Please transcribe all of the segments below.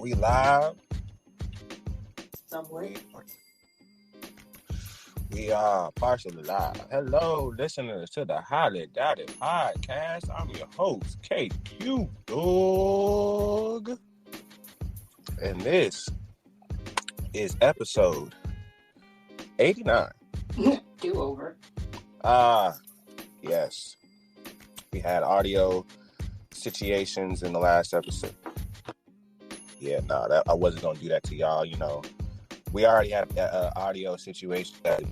We live. Somewhere. We are partially live. Hello, listeners to the Halle podcast. I'm your host, KQ Dog. And this is episode 89. Do-over. Yes. We had audio situations in the last episode. Yeah, I wasn't going to do that to y'all. You know, we already had an audio situation that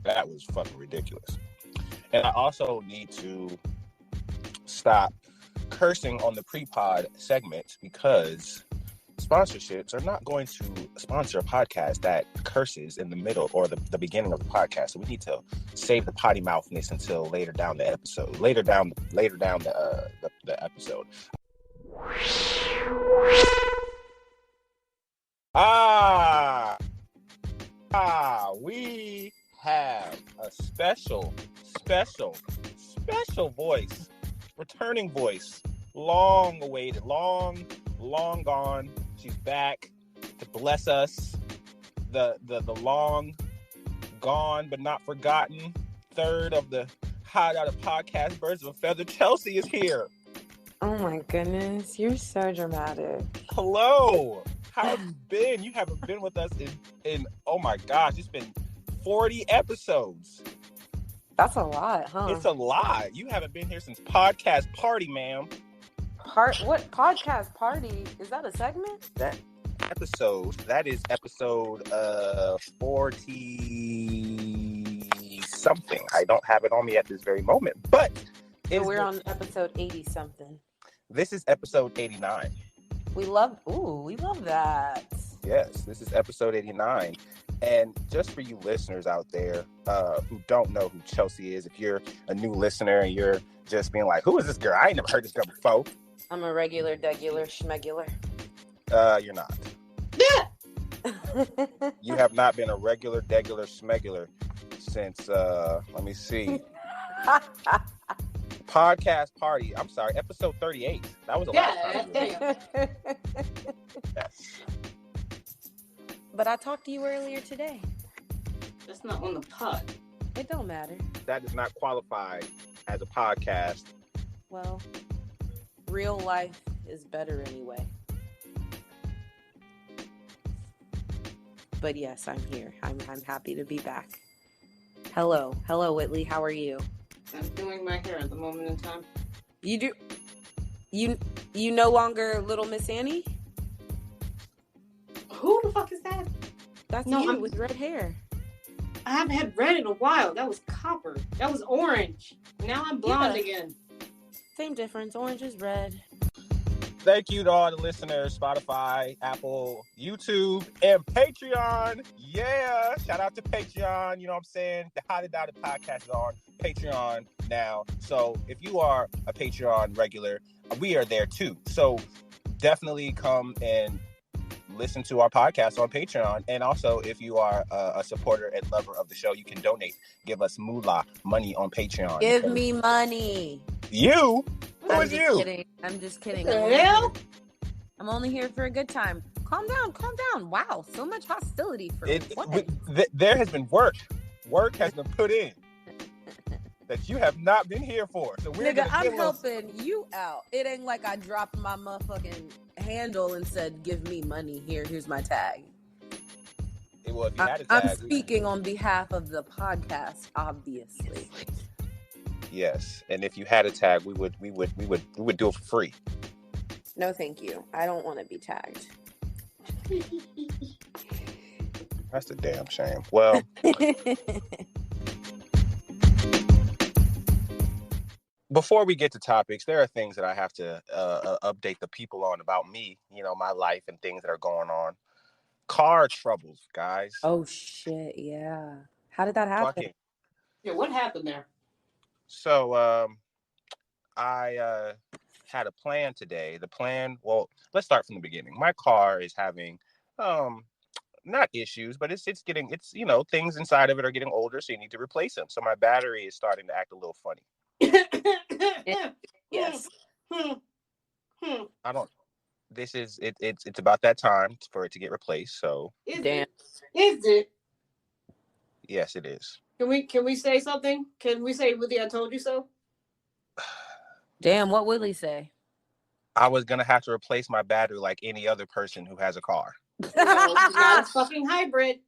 was fucking ridiculous. And I also need to stop cursing on the pre-pod segment because sponsorships are not going to sponsor a podcast that curses in the middle or the beginning of the podcast. So we need to save the potty mouthness until later down the episode. Later down the episode. We have a special voice, returning voice, long awaited, long gone. She's back to bless us. The long gone but not forgotten third of the Hot Out of Podcast Birds of a Feather. Chelsea is here. Oh my goodness, you're so dramatic. Hello. How have you been? You haven't been with us in oh my gosh, it's been 40 episodes. That's a lot, huh? It's a lot. You haven't been here since Podcast Party, ma'am. What Podcast Party? Is that a segment? That is episode 40 something. I don't have it on me at this very moment, but so we're on episode 80 something. This is episode 89. We love that. Yes, this is episode 89. And just for you listeners out there who don't know who Chelsea is, if you're a new listener and you're just being like, who is this girl? I ain't never heard this girl before. I'm a regular, degular, schmegular. You're not. You have not been a regular, degular, schmegular since, let me see. Podcast Party. I'm sorry, episode 38. That was a lot of time. Yes. But I talked to you earlier today. That's not on the pod. It don't matter. That does not qualify as a podcast. Well, real life is better anyway. But yes, I'm here. I'm happy to be back. Hello, Whitley. How are you? I'm doing my hair at the moment in time. You do? You no longer Little Miss Annie? Who the fuck is that? That's you with red hair. I haven't had red in a while. That was copper. That was orange. Now I'm blonde again. Same difference. Orange is red. Thank you to all the listeners, Spotify, Apple, YouTube, and Patreon. Yeah. Shout out to Patreon. You know what I'm saying? The Hot Out podcast is on Patreon now. So if you are a Patreon regular, we are there too. So definitely come and listen to our podcast on Patreon. And also, if you are a supporter and lover of the show, you can donate. Give us moolah, money on Patreon. Give me money. You? Who is you? Kidding. I'm just kidding. I'm only here for a good time. Calm down. Wow, so much hostility for there has been work. Work has been put in that you have not been here for. So I'm helping you out. It ain't like I dropped my motherfucking handle and said, "Give me money. Here's my tag." Well, if you had a tag, I'm speaking on behalf of the podcast, obviously. Yes, and if you had a tag, we would do it for free. No, thank you. I don't want to be tagged. That's a damn shame. Well, before we get to topics, there are things that I have to update the people on about me. You know, my life and things that are going on. Car troubles, guys. Oh shit! Yeah. How did that happen? Yeah, what happened there? So, I had a plan today. The plan, well, let's start from the beginning. My car is having, not issues, but it's you know, things inside of it are getting older, so you need to replace them. So my battery is starting to act a little funny. Yes. I don't, this is it. It's about that time for it to get replaced. So Damn. Is it? yes, it is. Can we say something? Can we say, Whitley, I told you so? Damn, what Whitley say? I was gonna have to replace my battery like any other person who has a car. No, not a fucking hybrid.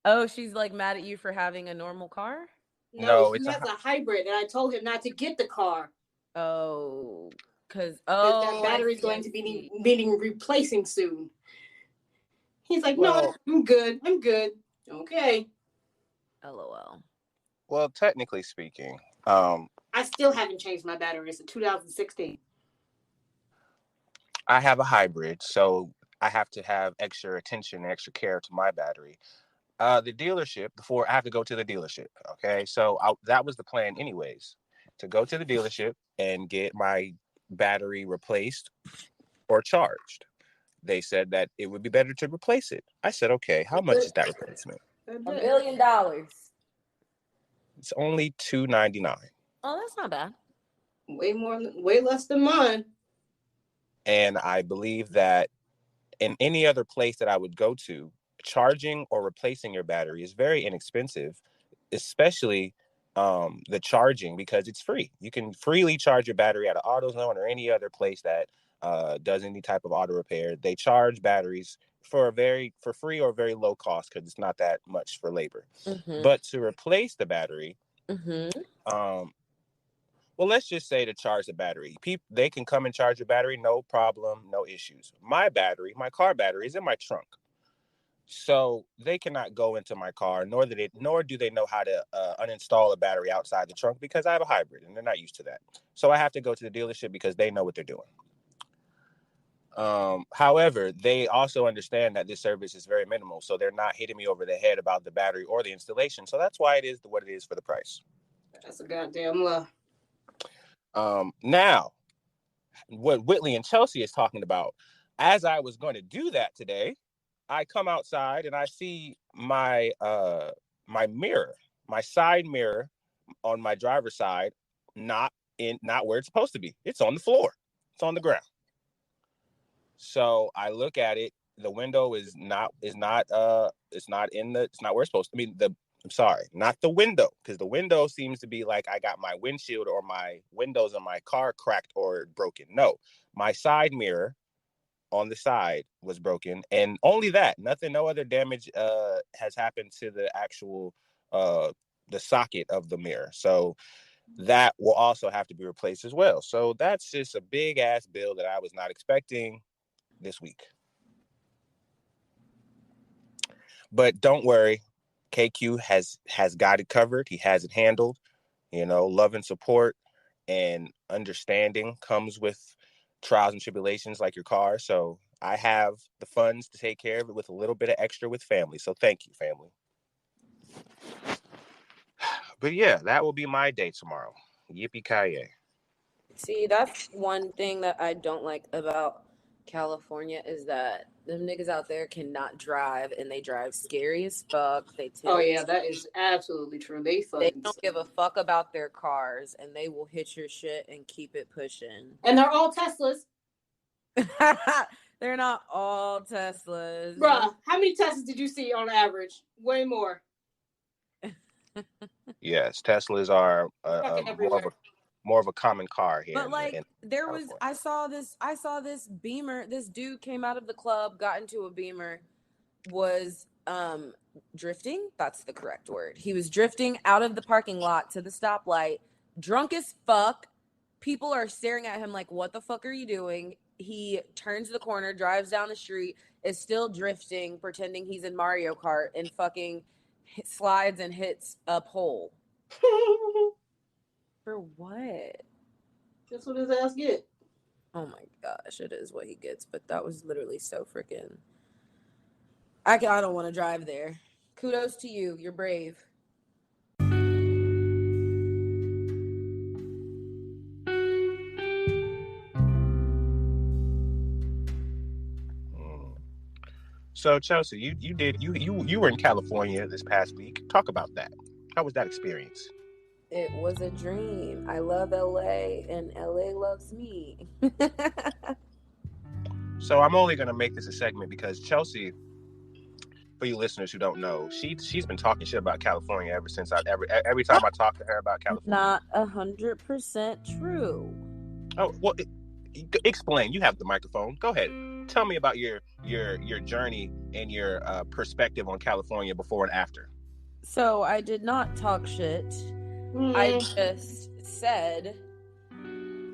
Oh, she's like mad at you for having a normal car? No, he has a hybrid, and I told him not to get the car. Oh, because that battery's going to be needing replacing soon. He's like, no, I'm good. I'm good. Okay. LOL. Well, technically speaking, I still haven't changed my battery. It's a 2016. I have a hybrid, so I have to have extra attention and extra care to my battery. The dealership, before I have to go to the dealership. Okay, so that was the plan, anyways, to go to the dealership and get my battery replaced or charged. They said that it would be better to replace it. I said, okay, how much is that replacement? $1 billion. It's only $299. Oh, that's not bad. Way less than mine. And I believe that in any other place that I would go to, charging or replacing your battery is very inexpensive, especially the charging, because it's free. You can freely charge your battery at an AutoZone or any other place that does any type of auto repair. They charge batteries for free or very low cost because it's not that much for labor. Mm-hmm. But to replace the battery, well, let's just say to charge the battery, they can come and charge your battery, no problem, no issues. My car battery is in my trunk. So they cannot go into my car, nor do they know how to uninstall a battery outside the trunk because I have a hybrid and they're not used to that. So I have to go to the dealership because they know what they're doing. However, they also understand that this service is very minimal, so they're not hitting me over the head about the battery or the installation. So that's why it is what it is for the price. That's a goddamn lie. Now, what Whitley and Chelsea is talking about, as I was going to do that today, I come outside and I see my mirror, my side mirror on my driver's side, not where it's supposed to be. It's on the floor. It's on the ground. So I look at it. The window is not where it's supposed to be. I'm sorry, not the window, because the window seems to be like I got my windshield or my windows on my car cracked or broken. No, my side mirror on the side was broken, and only that. No other damage has happened to the actual the socket of the mirror. So that will also have to be replaced as well. So that's just a big ass bill that I was not expecting this week. But don't worry. KQ has got it covered. He has it handled. Love and support and understanding comes with trials and tribulations like your car. So I have the funds to take care of it with a little bit of extra with family. So thank you, family. But yeah, that will be my day tomorrow. Yippee-ki-yay. See, that's one thing that I don't like about California is that them niggas out there cannot drive, and they drive scary as fuck. Oh yeah, that is absolutely true. They don't give a fuck about their cars, and they will hit your shit and keep it pushing. And they're all Teslas. They're not all Teslas. Bruh, how many Teslas did you see on average? Way more. Yes, Teslas are more of a common car here. But I saw this Beamer. This dude came out of the club, got into a Beamer, was drifting. That's the correct word. He was drifting out of the parking lot to the stoplight, drunk as fuck. People are staring at him like, what the fuck are you doing? He turns the corner, drives down the street, is still drifting, pretending he's in Mario Kart, and fucking slides and hits a pole. For what? That's what his ass get. Oh my gosh, it is what he gets. But that was literally so freaking. I don't want to drive there. Kudos to you. You're brave. So Chelsea, you were in California this past week. Talk about that. How was that experience? It was a dream. I love LA and LA loves me. So I'm only going to make this a segment because Chelsea, for you listeners who don't know, she's been talking shit about California ever since every time I talk to her about California. Not 100% true. Oh, well, explain. You have the microphone. Go ahead. Tell me about your journey and your perspective on California before and after. So I did not talk shit. I just said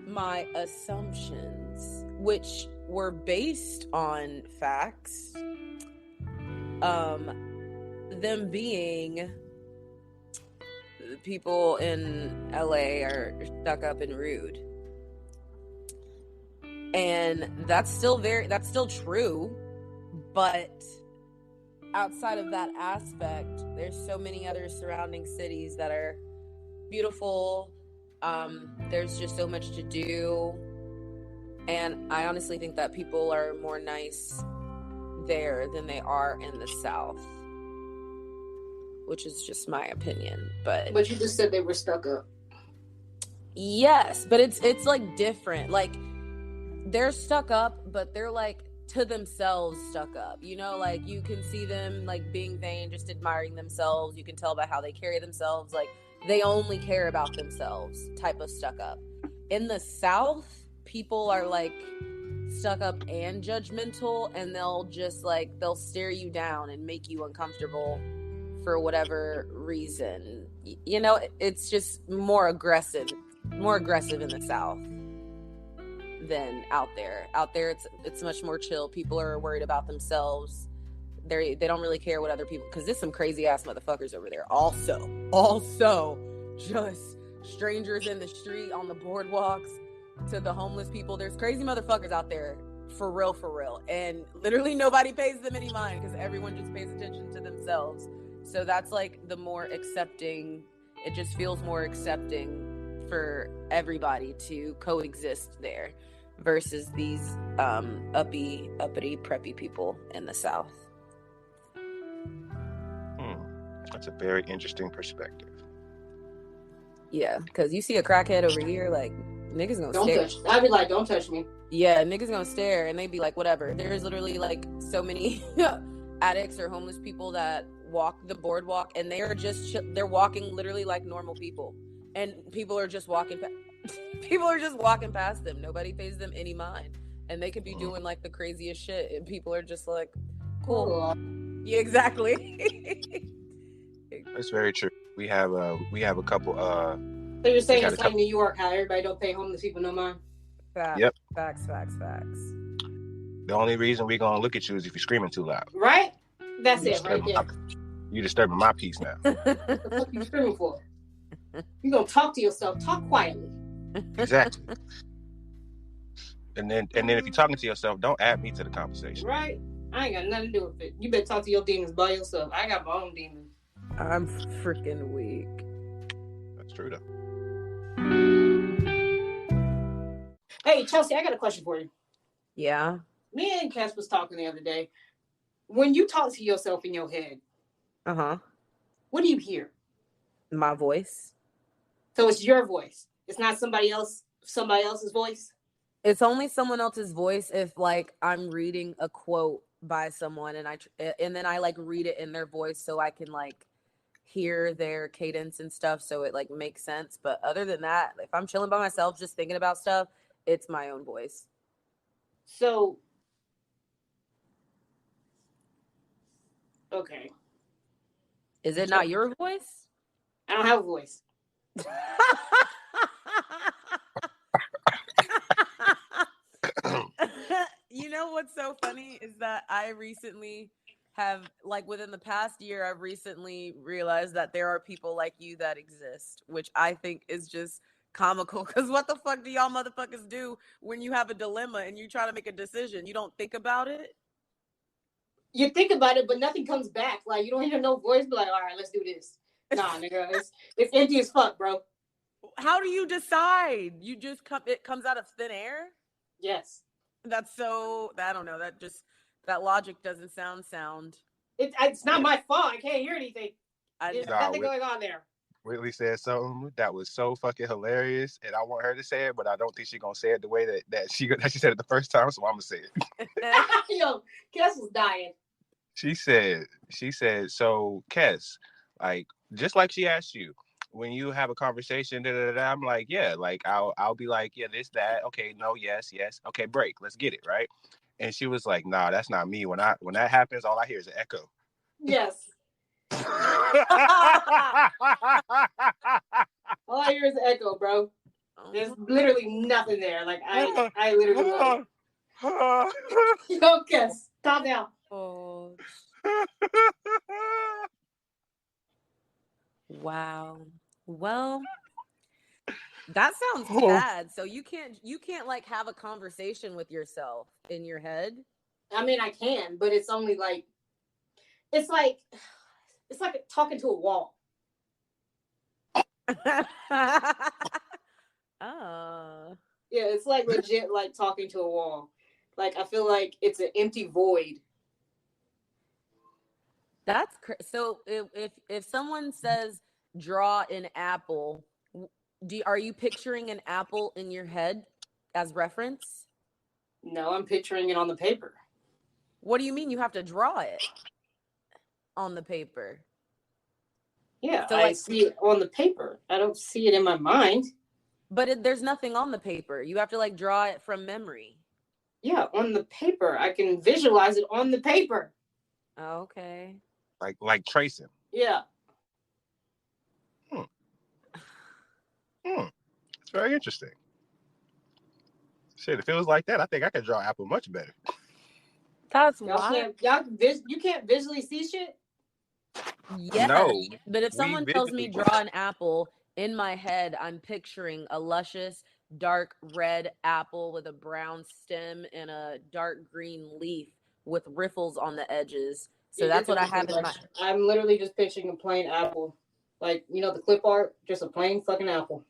my assumptions, which were based on facts. Them being people in LA are stuck up and rude. And that's still true, but outside of that aspect, there's so many other surrounding cities that are beautiful. There's just so much to do, and I honestly think that people are more nice there than they are in the South, which is just my opinion. But you just said they were stuck up. Yes, but it's like different. Like, they're stuck up, but they're like to themselves stuck up, you know, like you can see them like being vain, just admiring themselves. You can tell by how they carry themselves, like they only care about themselves type of stuck up. In the South, people are like stuck up and judgmental, and they'll stare you down and make you uncomfortable for whatever reason. You know, it's just more aggressive in the South than out there. Out there, it's much more chill. People are worried about themselves. They don't really care what other people, because there's some crazy ass motherfuckers over there. Also, just strangers in the street, on the boardwalks, to the homeless people. There's crazy motherfuckers out there, for real, and literally nobody pays them any mind because everyone just pays attention to themselves. So that's like the more accepting. It just feels more accepting for everybody to coexist there, versus these uppity preppy people in the South. That's a very interesting perspective. Yeah, because you see a crackhead over here, like, niggas gonna stare. I'd be like, don't touch me. Yeah, niggas gonna stare, and they be like, whatever. There's literally like so many addicts or homeless people that walk the boardwalk, and they are just they're walking literally like normal people, and people are just walking past them. Nobody pays them any mind, and they could be doing like the craziest shit, and people are just like, cool. Yeah, exactly. That's very true. We have a couple. So you're saying it's like New York, how everybody don't pay homeless people no mind? Facts. Yep. Facts. The only reason we gonna look at you is if you're screaming too loud. Right? That's it, right there. You disturbing my peace now. What the fuck you screaming for? You gonna talk to yourself? Talk quietly. Exactly. And then if you're talking to yourself, don't add me to the conversation. Right? I ain't got nothing to do with it. You better talk to your demons by yourself. I got my own demons. I'm freaking weak. That's true though. Hey, Chelsea, I got a question for you. Yeah. Me and Cass was talking the other day. When you talk to yourself in your head, what do you hear? My voice. So it's your voice. It's not somebody else's voice? It's only someone else's voice if like I'm reading a quote by someone and then I like read it in their voice so I can like hear their cadence and stuff, so it like makes sense. But other than that, if I'm chilling by myself just thinking about stuff, it's my own voice. So okay. Is it not your voice? I don't have a voice. You know what's so funny is that I recently have, like within the past year, I've recently realized that there are people like you that exist, which I think is just comical. Because what the fuck do y'all motherfuckers do when you have a dilemma and you try to make a decision? You don't think about it? You think about it, but nothing comes back. Like, you don't hear no voice, but like, all right, let's do this. Nah, nigga, it's empty as fuck, bro. How do you decide? You just it comes out of thin air? Yes. That's so, I don't know. That logic doesn't sound. It's not my fault. I can't hear anything. There's nothing going on there. Whitley said something that was so fucking hilarious, and I want her to say it, but I don't think she's gonna say it the way that she said it the first time, so I'm gonna say it. Yo, Kes was dying. She said, so Kes, like, just like she asked you, when you have a conversation, I'm like, yeah, like I'll be like, yeah, this, that, okay, no, yes, okay, break, let's get it, right? And she was like, nah, that's not me. When that happens, all I hear is an echo. Yes. All I hear is an echo, bro. There's literally nothing there. Like I literally like, yo, Kes, calm down. Oh. Wow. Well, that sounds bad. So you can't like have a conversation with yourself in your head. I mean, I can, but it's only like, it's like talking to a wall. Oh. Yeah, it's like legit like talking to a wall. Like I feel like it's an empty void. That's so. If someone says draw an apple, are you picturing an apple in your head as reference? No, I'm picturing it on the paper. What do you mean you have to draw it on the paper? Yeah, so I see it on the paper. I don't see it in my mind. But there's nothing on the paper. You have to like draw it from memory. Yeah, on the paper. I can visualize it on the paper. Okay. Like tracing. Yeah. It's very interesting. Shit, if it was like that, I think I could draw Apple much better. That's why. You can't visually see shit? Yes. No. But if someone tells me draw an apple, in my head, I'm picturing a luscious, dark red apple with a brown stem and a dark green leaf with riffles on the edges. So that's what I have in my... I'm literally just picturing a plain apple. Like, you know, the clip art, just a plain fucking apple.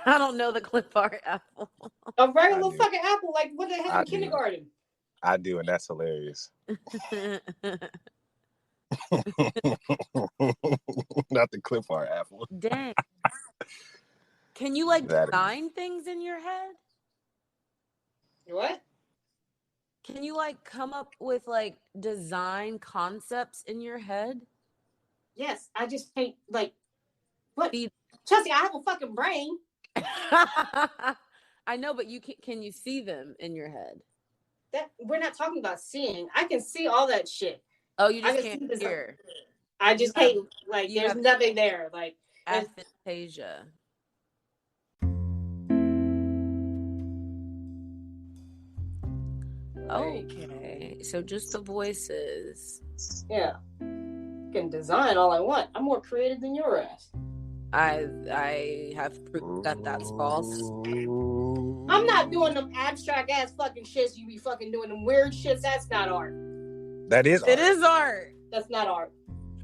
I don't know the clip art apple. A regular fucking apple, like what they have in kindergarten. I do, and that's hilarious. Not the clip art apple. Dang. Can you like design things in your head? What? Can you like come up with like design concepts in your head? Yes, I just think like what? Chelsea, I have a fucking brain. I know, but can you see them in your head? That we're not talking about seeing. I can see all that shit. Oh, you just can't hear. I just can't like. There's nothing there. Like aphantasia. Okay, so just the voices. Yeah, can design all I want. I'm more creative than your ass. I have proof that that's false. I'm not doing them abstract ass fucking shits you be fucking doing. Them weird shits. That's not art. That is art. It is art. That's not art.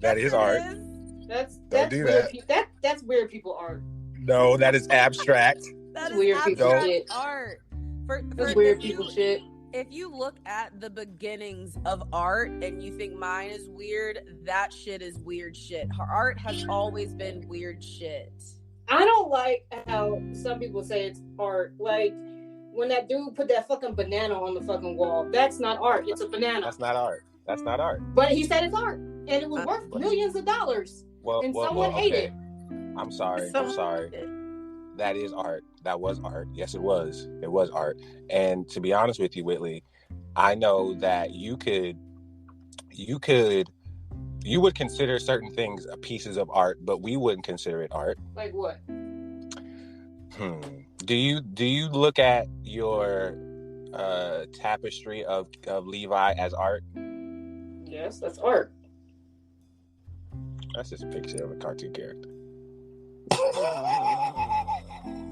That is art. That's weird. That's weird people art. No, that is abstract. That's weird people shit. Art. That's weird people shit. If you look at the beginnings of art and you think mine is weird, that shit is weird shit. Art has always been weird shit. I don't like how some people say it's art. Like when that dude put that fucking banana on the fucking wall. That's not art. It's a banana. That's not art. That's not art. But he said it's art. And it was worth millions of dollars. Someone ate it. I'm sorry. That is art. That was art. Yes, it was. It was art. And to be honest with you, Whitley, I know that you would consider certain things pieces of art, but we wouldn't consider it art. Like what? Do you look at your tapestry of Levi as art? Yes, that's art. That's just a picture of a cartoon character.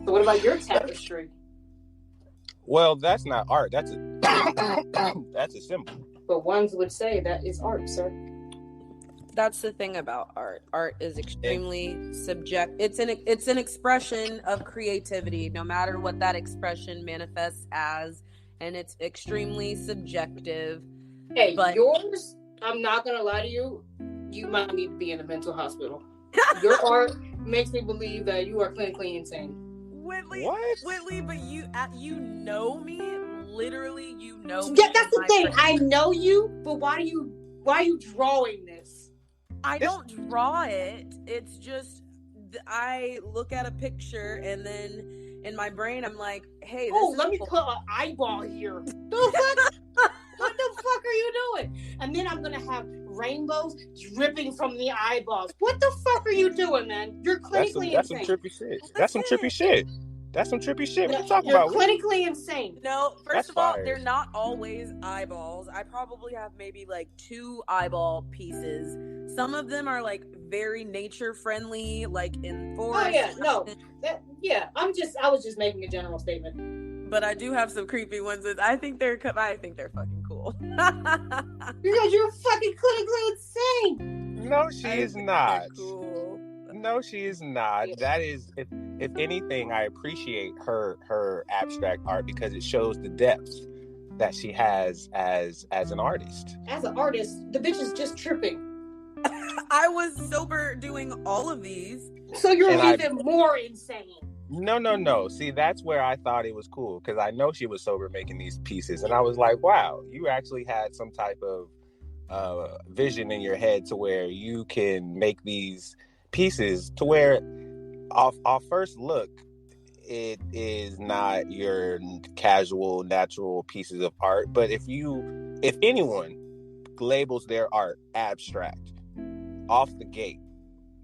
So what about your tapestry? Well, that's not art. That's a symbol. But ones would say that is art, sir. That's the thing about art. Art is extremely subjective. It's an expression of creativity, no matter what that expression manifests as, and it's extremely subjective. Hey, but yours, I'm not gonna lie to you, you might need to be in a mental hospital. Your art makes me believe that you are clinically insane. Whitley, What? Whitley, but you know me. Literally, you know me. Yeah, that's the thing. I know you, but why are you drawing this? I don't draw it. It's just I look at a picture and then in my brain I'm like, hey, this let me put an eyeball here. What the fuck are you doing? And then I'm gonna have rainbows dripping from the eyeballs. What the fuck are you doing, man? You're clinically insane. That's some trippy shit. That's some trippy shit. What are you talking about? You're clinically insane. No, first of all, they're not always eyeballs. I probably have maybe like 2 eyeball pieces. Some of them are like very nature friendly, like in forest. Oh yeah, no, I was just making a general statement. But I do have some creepy ones that I think they're fucking cool. Because you're fucking clinically insane. No, she is not. Cool. No, she is not. That is, if anything, I appreciate her abstract art because it shows the depth that she has as an artist. As an artist, the bitch is just tripping. I was sober doing all of these. So you're even more insane. No. See, that's where I thought it was cool because I know she was sober making these pieces, and I was like, wow, you actually had some type of vision in your head to where you can make these pieces to where off first look it is not your casual natural pieces of art, but if anyone labels their art abstract off the gate,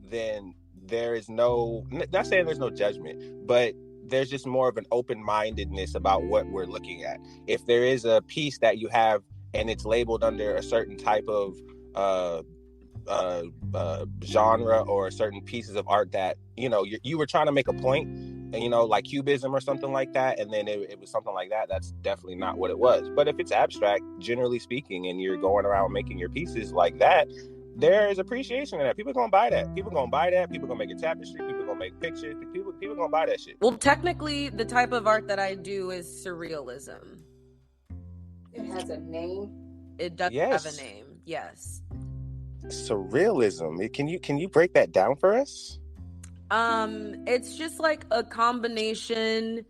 then there is not saying there's no judgment, but there's just more of an open-mindedness about what we're looking at. If there is a piece that you have and it's labeled under a certain type of genre or certain pieces of art that you were trying to make a point, and like cubism or something like that, and then it was something like that, that's definitely not what it was. But if it's abstract, generally speaking, and you're going around making your pieces like that, there is appreciation in that. People gonna buy that. People gonna make a tapestry. People gonna make pictures. People gonna buy that shit. Well, technically, the type of art that I do is surrealism. It has a name. It does have a name. Yes. Surrealism. Can you break that down for us? It's just like a combination.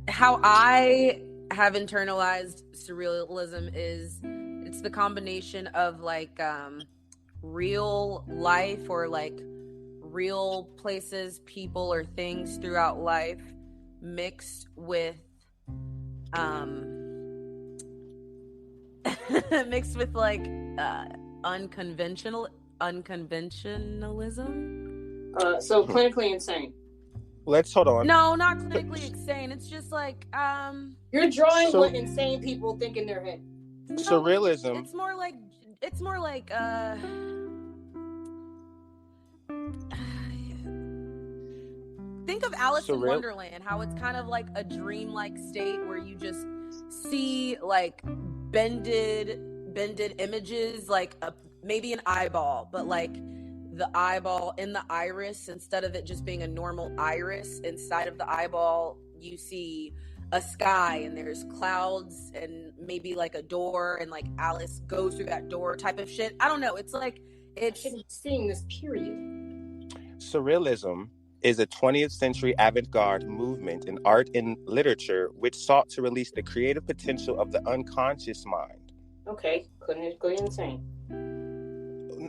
How I have internalized surrealism is it's the combination of like real life or like real places, people, or things throughout life mixed with like unconventionalism. So clinically insane. Let's hold on. No, not clinically insane. It's just like you're drawing what insane people think in their head. No, surrealism. It's more like think of Alice in Wonderland, how it's kind of like a dream-like state where you just see like bended images, like maybe an eyeball, but like the eyeball in the iris, instead of it just being a normal iris, inside of the eyeball you see a sky and there's clouds and maybe like a door, and like Alice goes through that door type of shit. I don't know. It's like it's seeing this period. Surrealism is a 20th century avant-garde movement in art and literature which sought to release the creative potential of the unconscious mind. Okay, clinically insane.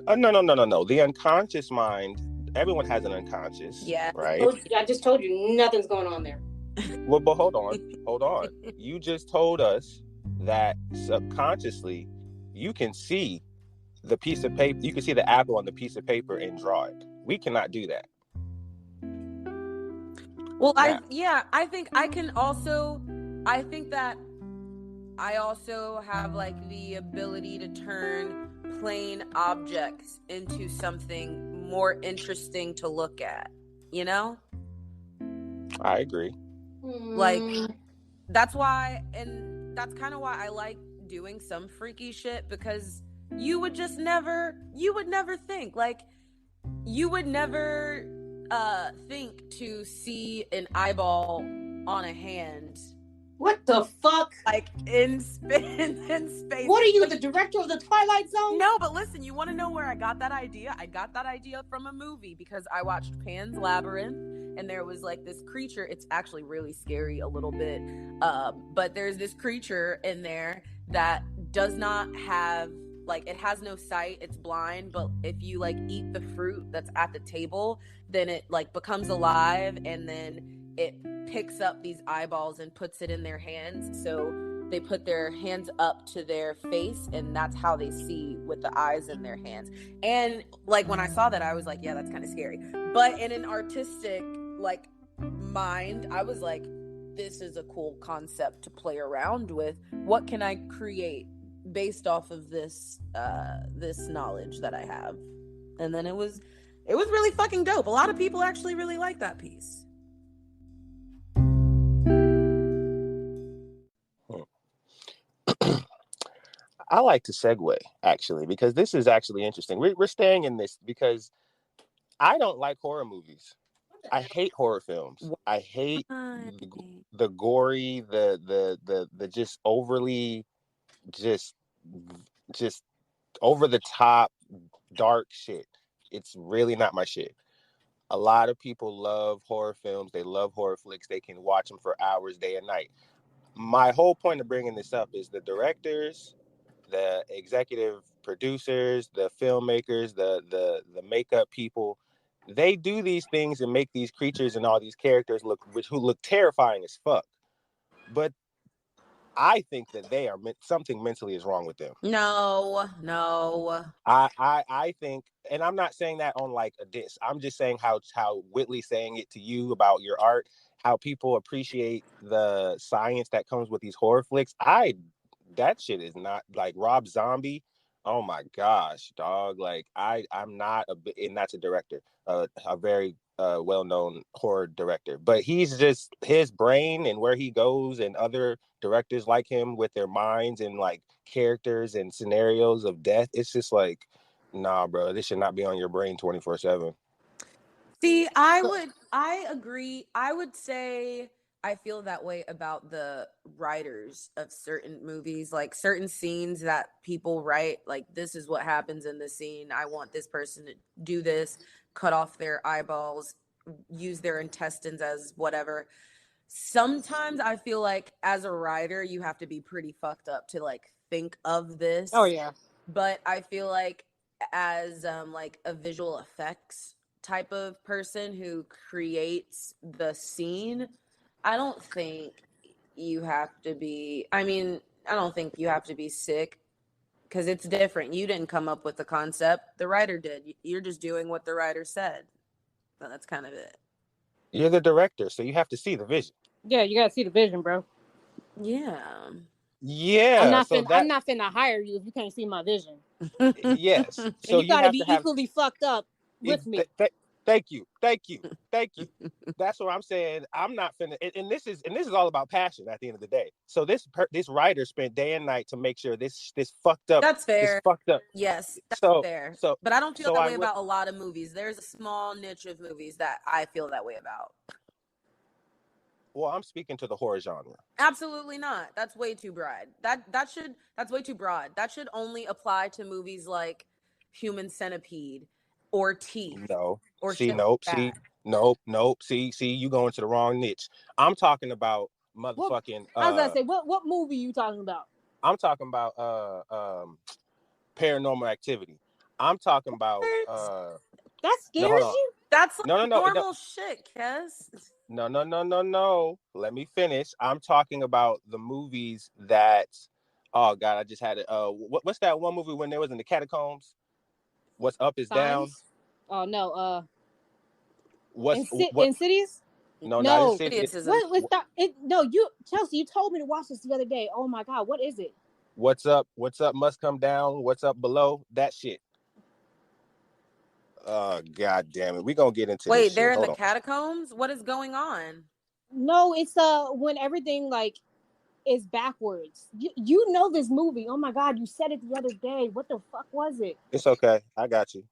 No. The unconscious mind, everyone has an unconscious. Yeah. Right? I just told you nothing's going on there. Well, but hold on. You just told us that subconsciously you can see the piece of paper, you can see the apple on the piece of paper and draw it. We cannot do that. Well, I think that I also have like the ability to turn plain objects into something more interesting to look at, I agree. Like that's why, and that's kind of why I like doing some freaky shit, because you would never think, like you would never think to see an eyeball on a hand What the fuck? Like in space. What are you, the director of the Twilight Zone? No, but listen, you want to know where I got that idea? I got that idea from a movie because I watched Pan's Labyrinth, and there was like this creature. It's actually really scary a little bit, but there's this creature in there that does not have, like, it has no sight, it's blind, but if you like eat the fruit that's at the table, then it like becomes alive, and then it picks up these eyeballs and puts it in their hands. So they put their hands up to their face, and that's how they see, with the eyes in their hands. And like when I saw that, I was like, yeah, that's kind of scary. But in an artistic like mind, I was like, this is a cool concept to play around with. What can I create based off of this this knowledge that I have? And then it was really fucking dope. A lot of people actually really like that piece. I like to segue, actually, because this is actually interesting. We're staying in this because I don't like horror movies. I hate horror films. I hate the gory, the just overly, just over the top dark shit. It's really not my shit. A lot of people love horror films. They love horror flicks. They can watch them for hours, day and night. My whole point of bringing this up is the directors, the executive producers, the filmmakers, the makeup people, they do these things and make these creatures and all these characters who look terrifying as fuck. But I think that they are something mentally is wrong with them. No. I think, and I'm not saying that on like a diss. I'm just saying how Whitley saying it to you about your art, how people appreciate the science that comes with these horror flicks. That shit is not like Rob Zombie. Oh my gosh, dog. Like I'm not and that's a director, a very well-known horror director, but he's just, his brain and where he goes, and other directors like him with their minds and like characters and scenarios of death. It's just like, nah, bro, this should not be on your brain 24/7. See, I agree. I would say I feel that way about the writers of certain movies, like certain scenes that people write, like, this is what happens in this scene. I want this person to do this, cut off their eyeballs, use their intestines as whatever. Sometimes I feel like as a writer, you have to be pretty fucked up to like think of this. Oh yeah. But I feel like as like a visual effects type of person who creates the scene, I don't think you have to be, I don't think you have to be sick, because it's different. You didn't come up with the concept, the writer did. You're just doing what the writer said. So that's kind of it. You're the director, so you have to see the vision. Yeah, you gotta see the vision, bro. Yeah. I'm not finna hire you if you can't see my vision. Yes. So you gotta be equally fucked up with me. Thank you. That's what I'm saying. I'm not finna, and this is all about passion at the end of the day. So this writer spent day and night to make sure this fucked up. That's fair. Fucked up. Yes, that's fair. So, but I don't feel that way about a lot of movies. There's a small niche of movies that I feel that way about. Well, I'm speaking to the horror genre. Absolutely not. That's way too broad. That's way too broad. That should only apply to movies like Human Centipede or Teeth. No. Or nope. See, you going to the wrong niche. I'm talking about motherfucking. I was gonna say, what movie you talking about? I'm talking about Paranormal Activity. I'm talking about that scares you? That's like normal shit, Kes. No. Let me finish. I'm talking about the movies that, oh God, I just had it. What's that one movie when they was in the catacombs? What's Up is Down? Oh no. Insidious? No, not Insidious. What was that? Chelsea, you told me to watch this the other day. Oh my God, what is it? What's up must come down. What's up below? That shit. God damn it. We're gonna get into this. Wait, they're in the catacombs? What is going on? No, it's when everything like is backwards. You know this movie. Oh my God, you said it the other day. What the fuck was it? It's okay. I got you.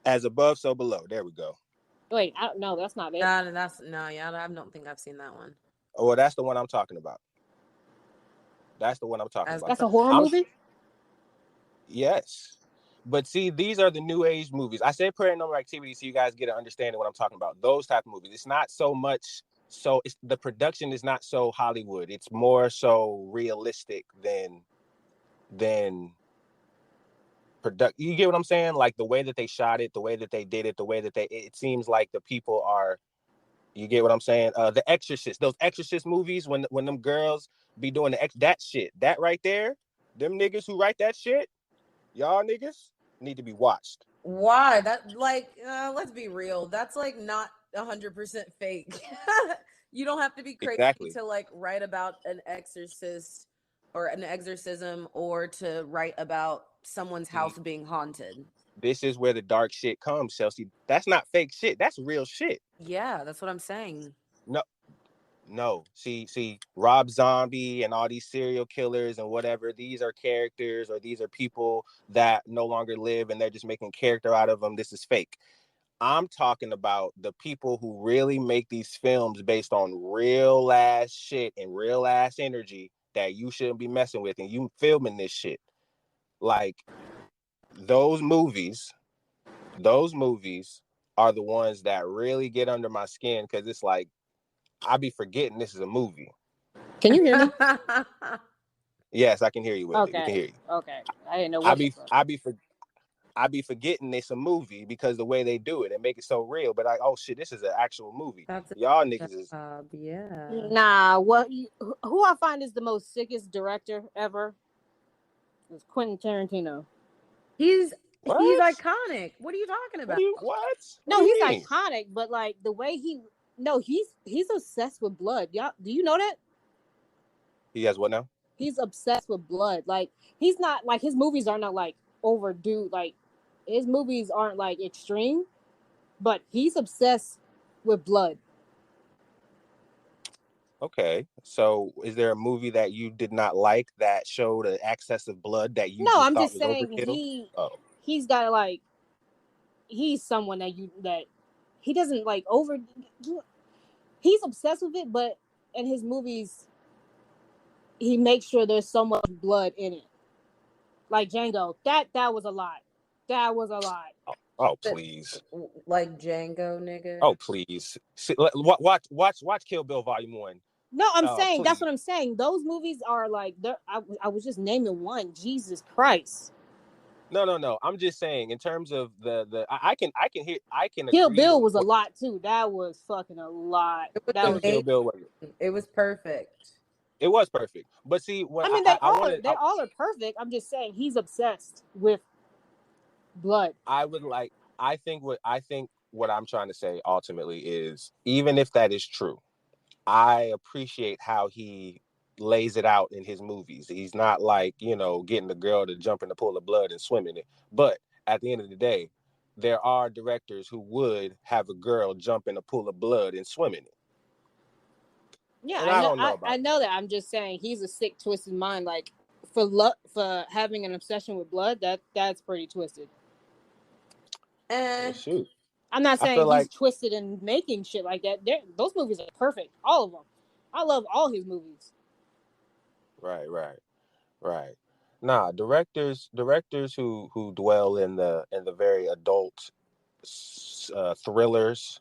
As above, so below. There we go. Wait, I don't know. That's not it. I don't think I've seen that one. Well, that's the one I'm talking about. That's the one I'm talking about. That's a horror movie? Yes. But see, these are the new age movies. I said Paranormal Activity so you guys get an understanding of what I'm talking about. Those type of movies. It's not so much, the production is not so Hollywood. It's more so realistic than product. You get what I'm saying? Like the way that they shot it, the way that they did it, the way that it seems like the people are, you get what I'm saying? The Exorcist, those Exorcist movies, when them girls be doing that shit, that right there, them niggas who write that shit, y'all niggas need to be watched. Why? That let's be real. That's like not 100% fake. You don't have to be crazy to like write about an exorcist or an exorcism or to write about someone's house being haunted. This is where the dark shit comes, Chelsea. That's not fake shit. That's real shit. Yeah, that's what I'm saying. No. See, Rob Zombie and all these serial killers and whatever, these are characters or these are people that no longer live and they're just making character out of them. This is fake. I'm talking about the people who really make these films based on real ass shit and real ass energy that you shouldn't be messing with, and you filming this shit. Like those movies are the ones that really get under my skin, because it's like I be forgetting this is a movie. Can you hear me? Yes, I can hear you, Whitley. Okay. We can hear you. Okay. I didn't know what I be forgetting it's a movie because the way they do it and make it so real. But oh shit, this is an actual movie. Y'all niggas is yeah. Nah, who I find is the most sickest director ever is Quentin Tarantino. He's iconic. What are you talking about? What? No, he's iconic, but like the way he's obsessed with blood. Y'all, do you know that? He has what now? He's obsessed with blood. Like he's not like, his movies are not like overdue. Like his movies aren't like extreme, but he's obsessed with blood. Okay, so is there a movie that you did not like that showed an excess of blood that you I'm thought just was saying overkill? He's got like, he's someone that he doesn't like he's obsessed with it, but in his movies he makes sure there's so much blood in it. Like Django, that was a lot. That was a lot. Oh please. Like Django, nigga. Oh please. See, watch Kill Bill Volume 1. No, I'm saying, please. that's what I'm saying. Those movies are like, I was just naming one. Jesus Christ. No. I'm just saying in terms of I can Kill agree Bill was a lot too. That was fucking a lot. Kill Bill was. It was perfect. It was perfect. But see, what I mean, they all are perfect. I'm just saying he's obsessed with blood. I think what I'm trying to say ultimately is, even if that is true, I appreciate how he lays it out in his movies. He's not like, getting the girl to jump in the pool of blood and swim in it. But at the end of the day, there are directors who would have a girl jump in a pool of blood and swim in it. Yeah, I know that. I'm just saying he's a sick, twisted mind. Like for having an obsession with blood, that's pretty twisted. Shoot. I'm not saying he's twisted and making shit like that. Those movies are perfect, all of them. I love all his movies. Right. Nah, directors who dwell in the very adult thrillers,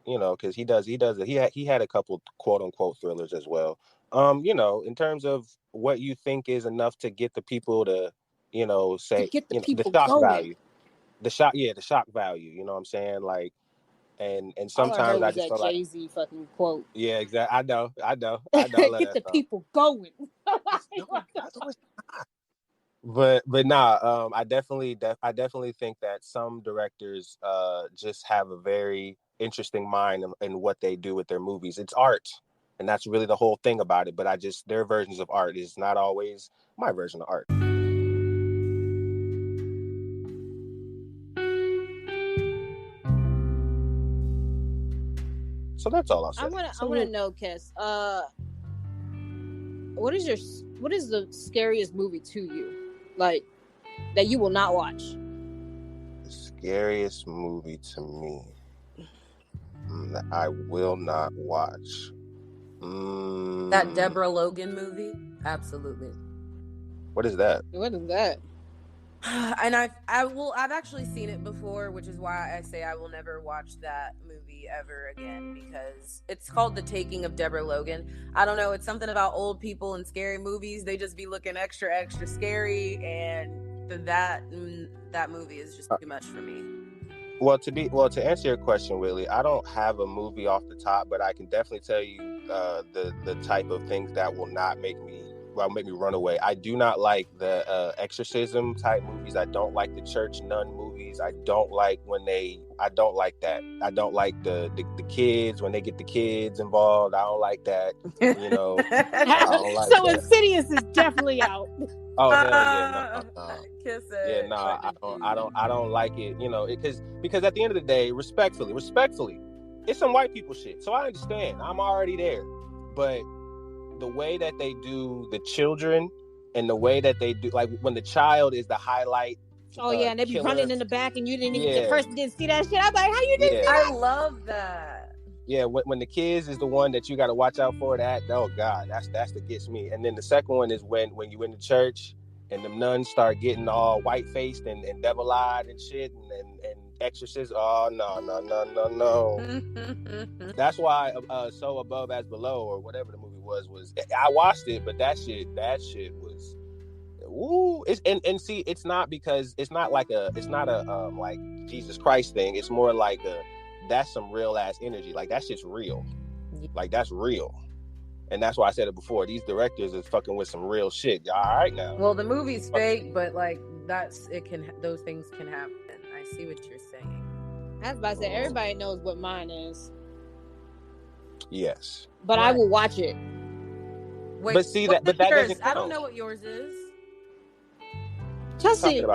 because he had a couple quote unquote thrillers as well. In terms of what you think is enough to get the people to, say, to get the people the shock going. value. The shock value, you know what I'm saying? Like, and sometimes I just feel like Jay-Z fucking quote. Yeah, exactly. I know. Get the people going. But nah, I definitely think that some directors just have a very interesting mind in what they do with their movies. It's art, and that's really the whole thing about it. But their versions of art is not always my version of art. So that's all I'll say. I want to know, Kes. What is the scariest movie to you, like that you will not watch? The scariest movie to me that I will not watch. That Deborah Logan movie? Absolutely. What is that? What is that? And I've actually seen it before, which is why I say I will never watch that movie ever again, because it's called The Taking of Deborah Logan. I don't know, it's something about old people and scary movies. They just be looking extra scary, and that movie is just too much for me. Well, to answer your question, Whitley, I don't have a movie off the top, but I can definitely tell you the type of things that will not make me run away. I do not like the exorcism type movies. I don't like the church nun movies. I don't like I don't like that. I don't like the kids when they get the kids involved. I don't like that. You know. I don't like so that. Insidious is definitely out. Oh hell yeah, no. Kiss it. Yeah, no, I don't like it. You know, because at the end of the day, respectfully, it's some white people shit. So I understand. I'm already there, but the way that they do the children and the way that they do, like when the child is the highlight. Oh yeah, and they be killer. running in the back, and you didn't even the person didn't see that shit. I'm like, how you didn't see that? I love that. Yeah, when the kids is the one that you got to watch out for. That, oh god, that's that gets me. And then the second one is when you in the church and the nuns start getting all white faced and devil eyed and shit and exorcists. Oh no. That's why So Above as Below or whatever the movie was I watched it, but that shit was woo. And see, it's not a like Jesus Christ thing. It's more like that's some real ass energy. Like that shit's real. Like that's real. And that's why I said it before. These directors is fucking with some real shit. Y'all all right now? Well, the movie's fake, but like those things can happen. I see what you're saying. I was about to say, everybody knows what mine is. Yes. But I will watch it. Wait, but see that doesn't count. I don't know what yours is. Chelsea, we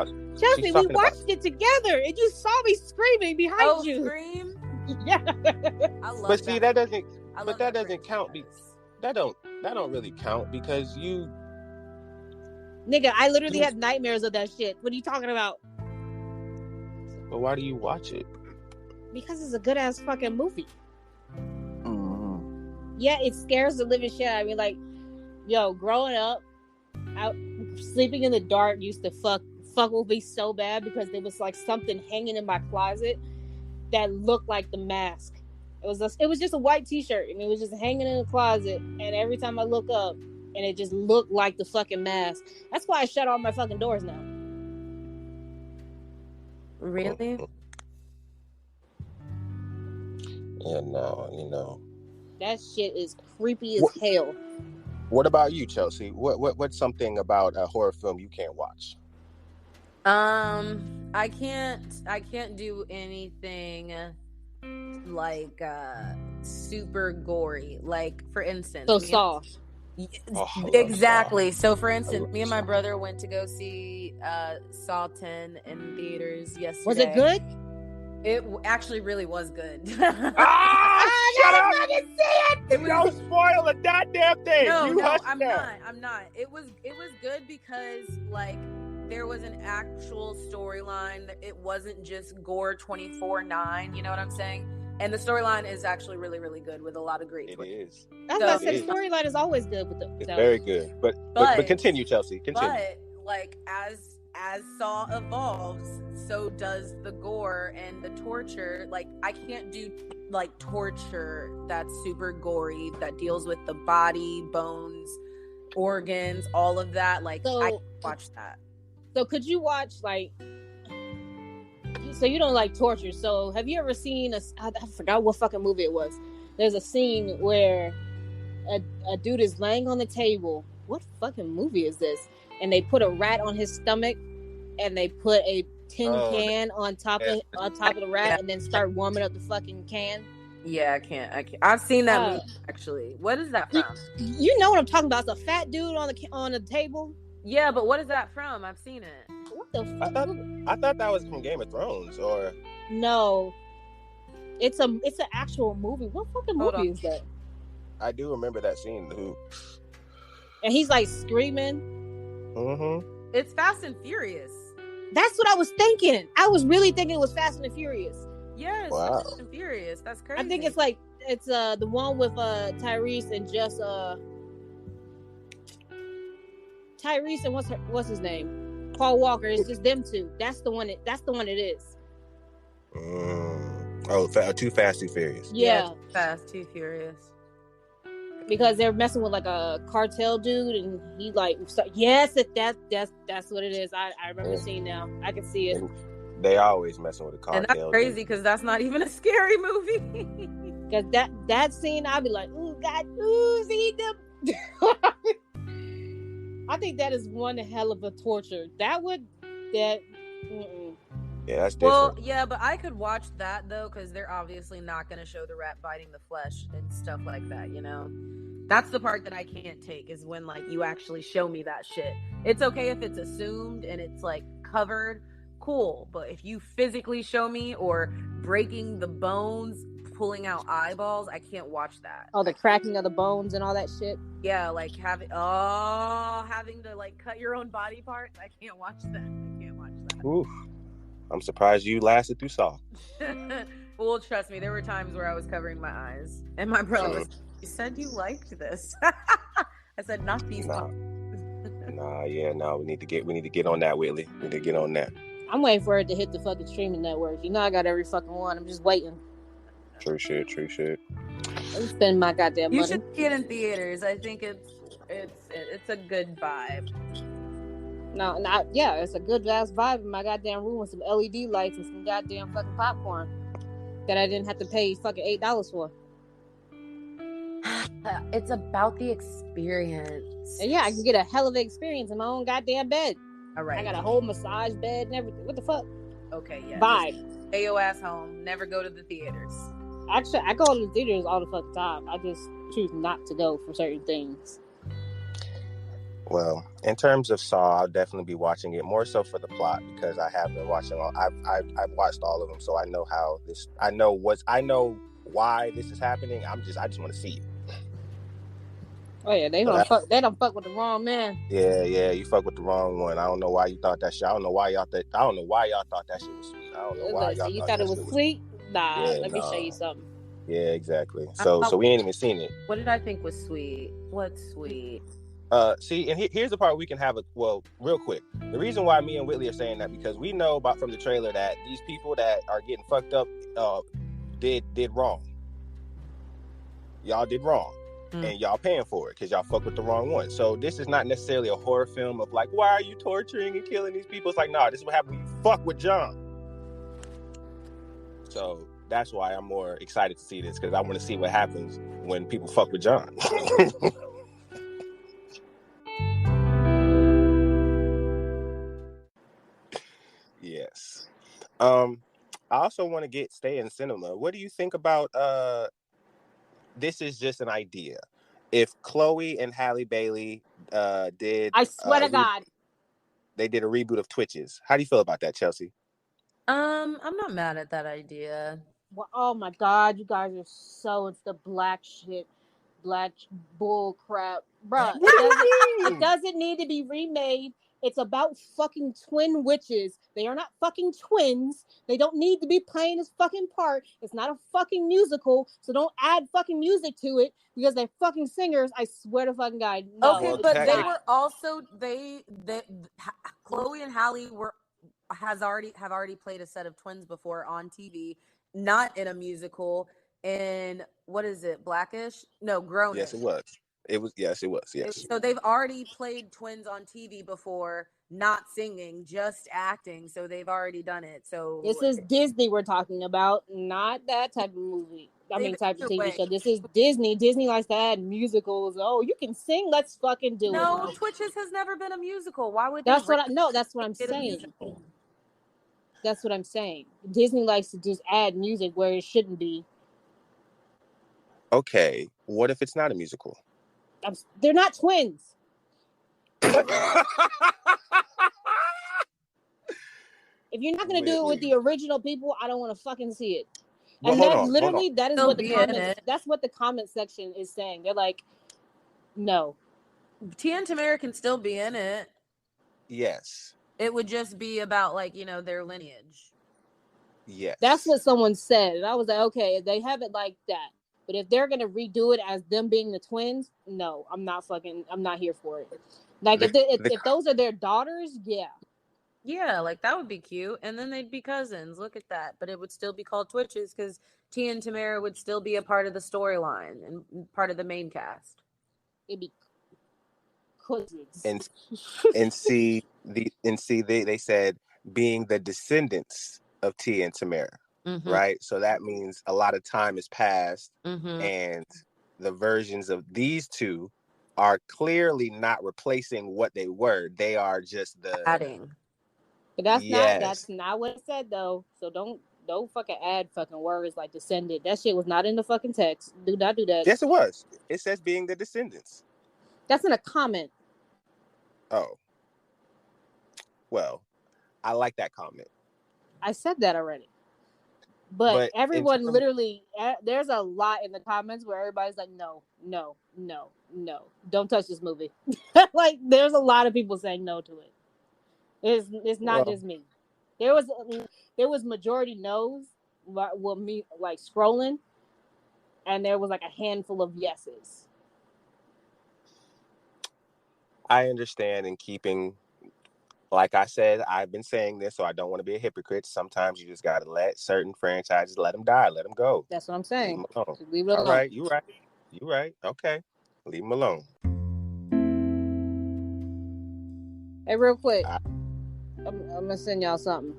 watched it together, and you saw me screaming behind you. Scream? Yeah. I love but see, that doesn't. But that doesn't count. That don't really count because you. Nigga, I literally had nightmares of that shit. What are you talking about? But why do you watch it? Because it's a good ass fucking movie. Mm-hmm. Yeah, it scares the living shit out of me. Like, yo, growing up, out sleeping in the dark used to fuck with me so bad because there was like something hanging in my closet that looked like the mask. It was just a white t-shirt and it was just hanging in the closet. And every time I look up, and it just looked like the fucking mask. That's why I shut all my fucking doors now. Really? Yeah, no, you know. That shit is creepy as hell. What about you, Chelsea? What's something about a horror film you can't watch? I can't do anything like super gory. Like, for instance, so soft. Exactly. So, for instance, me and my brother went to go see Saw 10 in theaters yesterday. Was it good? It actually really was good. Shut up! I didn't see it. Don't spoil a goddamn thing. I'm not. It was good because like there was an actual storyline. It wasn't just gore 24/9. You know what I'm saying? And the storyline is actually really, really good with a lot of great twists. It is. That's what I said. Storyline is always good with It's very good. But continue, Chelsea. Continue. But like as Saw evolves, so does the gore and the torture. Like I can't do like torture that's super gory that deals with the body, bones, organs, all of that. Like I can't watch that. So could you watch like? So you don't like torture. So have you ever seen I forgot what fucking movie it was. There's a scene where a dude is laying on the table. What fucking movie is this? And they put a rat on his stomach and they put a tin can on top of the rat and then start warming up the fucking can. Yeah, I can't. I've seen that movie actually. What is that from? You know what I'm talking about. It's a fat dude on the table. Yeah, but what is that from? I've seen it. What the fuck? I thought that was from Game of Thrones or no. It's an actual movie. What fucking movie is that? I do remember that scene. And he's like screaming. Mm-hmm. It's Fast and Furious. That's what I was thinking. I was really thinking it was Fast and Furious. Yes, wow. Fast and Furious. That's crazy. I think it's like It's the one with Tyrese and just Tyrese and what's his name? Paul Walker. It's just them two. That's the one. That's the one it is. Oh, Too Fast, Too Furious. Yeah. Too Fast, Too Furious. Because they're messing with like a cartel dude, and he like, yes, that's what it is. I remember seeing now. I can see it. They always messing with a cartel. And that's crazy because that's not even a scary movie. Because that scene, I'd be like, ooh, God, ooh, see them. I think that is one hell of a torture. Yeah, that's different. Well, yeah, but I could watch that though, because they're obviously not going to show the rat biting the flesh and stuff like that, you know? That's the part that I can't take, is when like you actually show me that shit. It's okay if it's assumed and it's like covered, cool. But if you physically show me or breaking the bones, pulling out eyeballs, I can't watch that. Oh, the cracking of the bones and all that shit. Yeah, like having to like cut your own body parts. I can't watch that. Oof. I'm surprised you lasted through Saw. Well, trust me, there were times where I was covering my eyes, and my brother was, "You said you liked this." I said, "Not these." We need to get on that, Whitley. We need to get on that. I'm waiting for it to hit the fucking streaming network. You know, I got every fucking one. I'm just waiting. True shit. I'm spending my goddamn money. You should see it in theaters. I think it's a good vibe. It's a good ass vibe in my goddamn room with some LED lights and some goddamn fucking popcorn that I didn't have to pay fucking $8 for. It's about the experience. And yeah, I can get a hell of an experience in my own goddamn bed. All right. I got a whole massage bed and everything. What the fuck? Okay, yeah. Vibe. Stay your ass home. Never go to the theaters. Actually, I go to the theaters all the fucking time. I just choose not to go for certain things. Well, in terms of Saw, I'll definitely be watching it more so for the plot, because I have been watching I've watched all of them, so I know how this. I know why this is happening. I just want to see it. Oh yeah, they don't fuck with the wrong man. Yeah, you fuck with the wrong one. I don't know why you thought that shit. I don't know why y'all thought that shit was sweet. I don't know why y'all thought it was sweet. Nah, let me show you something. Yeah, exactly. So we ain't even seen it. What did I think was sweet? What's sweet? See, and here's the part we can have real quick. The reason why me and Whitley are saying that, because we know from the trailer that these people that are getting fucked up did wrong. Y'all did wrong. And y'all paying for it because y'all fuck with the wrong one. So this is not necessarily a horror film of like, why are you torturing and killing these people? It's like, nah, this is what happened when you fuck with John. So that's why I'm more excited to see this, because I want to see what happens when people fuck with John. Yes. I also want to stay in cinema. What do you think about this is just an idea. If Chloe and Halle Bailey did, I swear to God, they did a reboot of Twitches. How do you feel about that, Chelsea? I'm not mad at that idea. Well, oh my God, you guys are so into the black shit, black bull crap, bruh. It doesn't need to be remade. It's about fucking twin witches. They are not fucking twins. They don't need to be playing this fucking part. It's not a fucking musical, so don't add fucking music to it because they're fucking singers. I swear to fucking God. No. Okay, but they were also Chloe and Halle have already played a set of twins before on TV, not in a musical. In what is it, Blackish? No, Grownish. Yes, it was. It was. Yes. So they've already played twins on TV before, not singing, just acting. So they've already done it. So this is Disney we're talking about, not that type of movie. Type of TV show. This is Disney. Disney likes to add musicals. Oh, you can sing. Let's fucking do it. No, Twitches has never been a musical. Why would that's what I'm saying. That's what I'm saying. Disney likes to just add music where it shouldn't be. Okay, what if it's not a musical? They're not twins. If you're not going to do it with the original people, I don't want to fucking see it. And that is what the comments. That's what the comment section is saying. They're like, no. Tia and Tamara can still be in it. Yes. It would just be about their lineage. Yes. That's what someone said, and I was like, okay, they have it like that. But if they're gonna redo it as them being the twins, no, I'm not here for it. Like if those are their daughters, yeah. Yeah, like that would be cute. And then they'd be cousins. Look at that. But it would still be called Twitches because Tia and Tamara would still be a part of the storyline and part of the main cast. It'd be cousins. And they said being the descendants of Tia and Tamara, right? So that means a lot of time has passed, and the versions of these two are clearly not replacing what they were. They are just the adding. But that's not what it said though. So don't fucking add fucking words like descendant. That shit was not in the fucking text. Do not do that. Yes, it was. It says being the descendants. That's in a comment. Oh. Well, I like that comment. I said that already. But everyone literally, there's a lot in the comments where everybody's like, no, don't touch this movie. Like, there's a lot of people saying no to it. It's not just me. There was majority no's, with me like scrolling, and there was like a handful of yeses. I understand in keeping, like I said, I've been saying this, so I don't want to be a hypocrite. Sometimes you just got to let certain franchises, let them die, let them go. That's what I'm saying. Leave it alone. All right, you're right. Okay, leave them alone. Hey, real quick, I'm gonna send y'all something.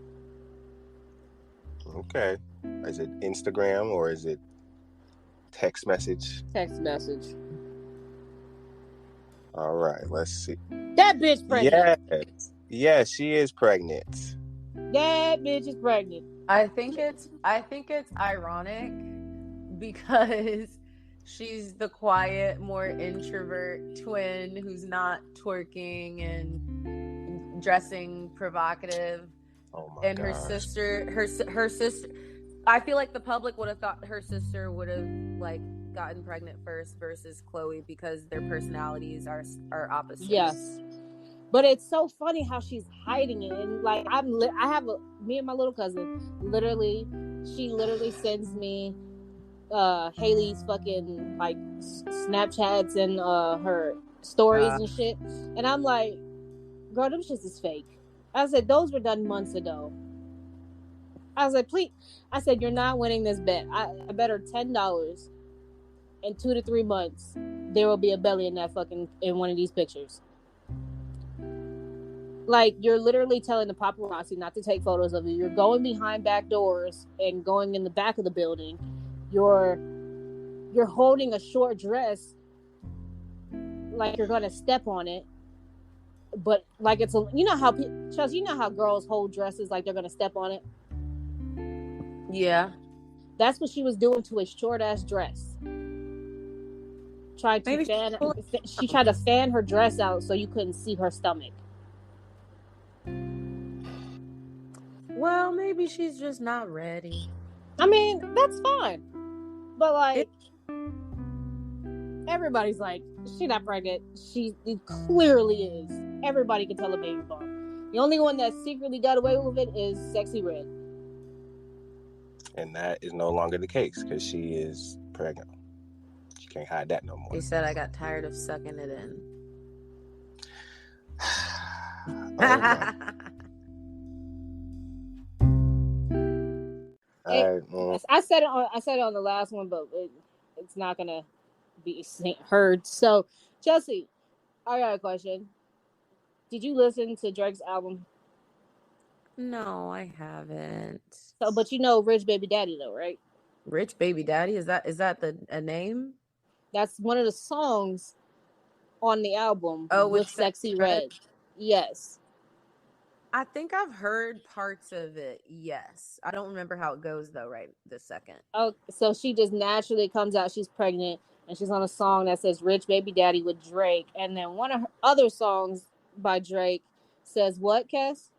Okay, is it Instagram or is it text message? Text message. All right, let's see. That bitch pregnant. Yes, she is pregnant. That bitch is pregnant. I think it's ironic because she's the quiet, more introvert twin who's not twerking and dressing provocative. Oh my and gosh. her sister, I feel like the public would have thought her sister would have like gotten pregnant first versus Chloe because their personalities are opposite. Yes. But it's so funny how she's hiding it, and like me and my little cousin, she literally sends me Haley's fucking like Snapchats and her stories and shit, and I'm like, girl, them shits is fake. I said those were done months ago. I was like, please. I said, you're not winning this bet. I bet her $10 in 2 to 3 months there will be a belly in one of these pictures. Like, you're literally telling the paparazzi not to take photos of you. You're going behind back doors and going in the back of the building. You're holding a short dress like you're gonna step on it, but like it's a, you know how Chelsea, you know how girls hold dresses like they're gonna step on it. Yeah, that's what she was doing to a short ass dress. She tried to fan her dress out so you couldn't see her stomach. Well, maybe she's just not ready. I mean, that's fine. But like, everybody's like, she's not pregnant. She clearly is. Everybody can tell a baby bump. The only one that secretly got away with it is Sexy Red. And that is no longer the case because she is pregnant. She can't hide that no more. He said, I got tired of sucking it in. I said it on the last one, but it's not gonna be heard. So, Chelsea, I got a question. Did you listen to Drake's album? No, I haven't. So, but you know Rich Baby Daddy though, right? Rich Baby Daddy, is that a name? That's one of the songs on the album. Oh, with Sexy Red. Yes. I think I've heard parts of it. Yes. I don't remember how it goes though right this second. Oh, so she just naturally comes out, she's pregnant, and she's on a song that says Rich Baby Daddy with Drake. And then one of her other songs by Drake says what, Cass?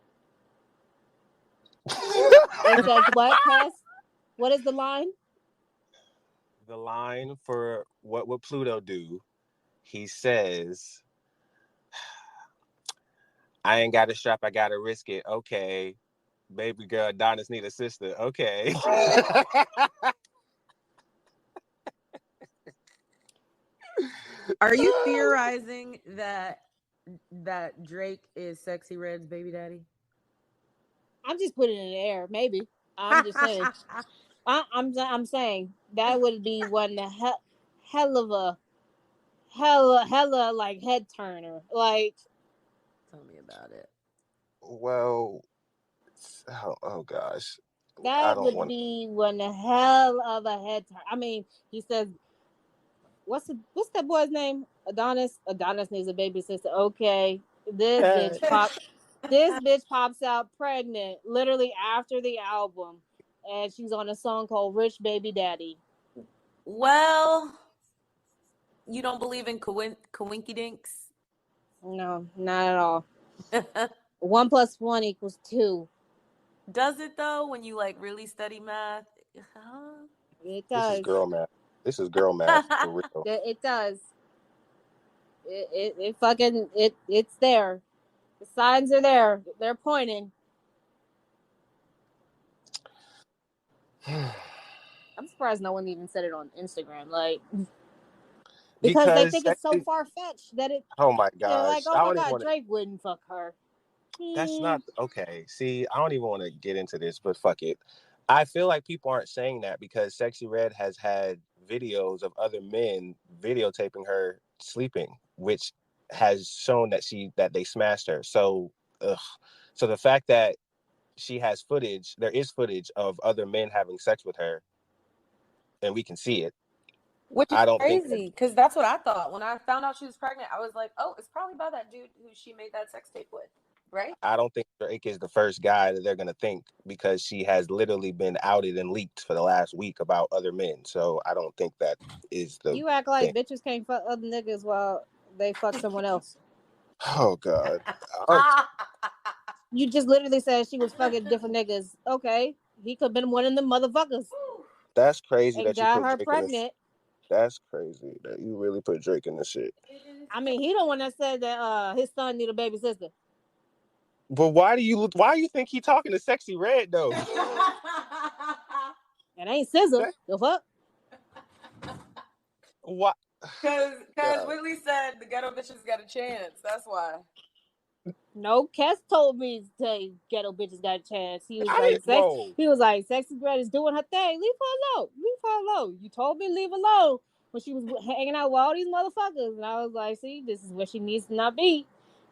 It says what, Cass? What is the line? The line for What Would Pluto Do? He says, I ain't got a strap, I gotta risk it. Okay. Baby girl, Adonis need a sister. Okay. Are you theorizing that Drake is Sexy Red's baby daddy? I'm just putting it in the air. Maybe. I'm just saying. I'm saying that would be one hell of a hella like head turner. Like, tell me about it. Well, oh gosh, I that don't would want. be one hell of a head turn. I mean, he says, what's that boy's name? Adonis. Adonis needs a baby sister. Okay, this bitch pops out pregnant literally after the album, and she's on a song called "Rich Baby Daddy." Well, you don't believe in coinky dinks? No, not at all. 1 + 1 = 2. Does it though? When you like really study math, It This is does. girl math. This is girl math for real. It does. It fucking it's there. The signs are there. They're pointing. I'm surprised no one even said it on Instagram, like, because they think it's so far fetched that it. Oh my They're gosh! like, oh my god, Drake wouldn't fuck her. That's not okay. See, I don't even want to get into this, but fuck it. I feel like people aren't saying that because Sexy Red has had videos of other men videotaping her sleeping, which has shown that they smashed her. So, so the fact that she has footage, there is footage of other men having sex with her, and we can see it. Which is crazy, because that's what I thought. When I found out she was pregnant, I was like, oh, it's probably by that dude who she made that sex tape with, right? I don't think Drake is the first guy that they're going to think, because she has literally been outed and leaked for the last week about other men. So I don't think that is the You act like bitches can't fuck other niggas while they fuck someone else. Oh, God. You just literally said she was fucking different niggas. Okay. He could have been one of them motherfuckers. That's crazy and that you got put her Drake pregnant. That's crazy that you really put Drake in this shit. I mean, he the one that said that his son need a baby sister. But why do you think he talking to Sexy Red though? It ain't SZA. The fuck? What? Because Whitley said the ghetto bitches got a chance. That's why. No, Kes told me to say ghetto bitches got a chance. He was like, Sexy Red is doing her thing. Leave her alone. Leave her alone. You told me leave her alone when she was hanging out with all these motherfuckers. And I was like, see, this is where she needs to not be.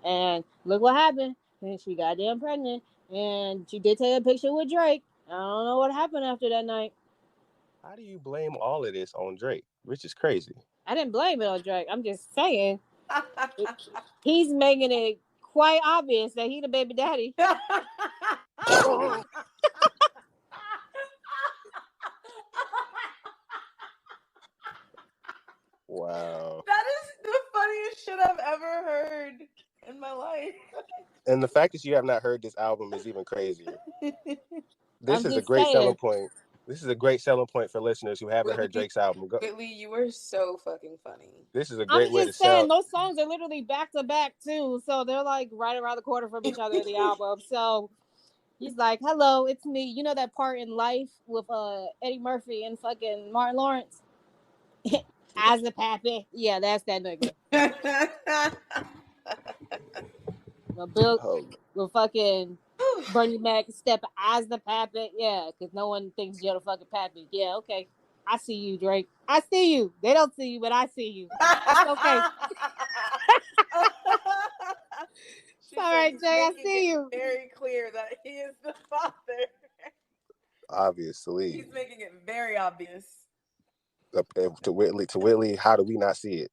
And look what happened. And she got damn pregnant. And she did take a picture with Drake. I don't know what happened after that night. How do you blame all of this on Drake? Which is crazy. I didn't blame it on Drake. I'm just saying he's making it quite obvious that he the baby daddy. Wow. That is the funniest shit I've ever heard in my life. And the fact that you have not heard this album is even crazier. This is a great selling point. This is a great selling point for listeners who haven't heard Drake's album. Whitley, you were so fucking funny. This is a great way to sell. I'm just saying, those songs are literally back to back too, so they're like right around the corner from each other in the album. So he's like, "Hello, it's me." You know that part in Life with Eddie Murphy and fucking Martin Lawrence as the pappy? Yeah, that's that nigga. With fucking Bernie Mac step as the pappy. Yeah, because no one thinks you're the fucking pappy. Yeah, okay. I see you, Drake. I see you. They don't see you, but I see you. It's okay. All right, Jay, I see you. Very clear that he is the father. Obviously. He's making it very obvious. To Whitley, how do we not see it?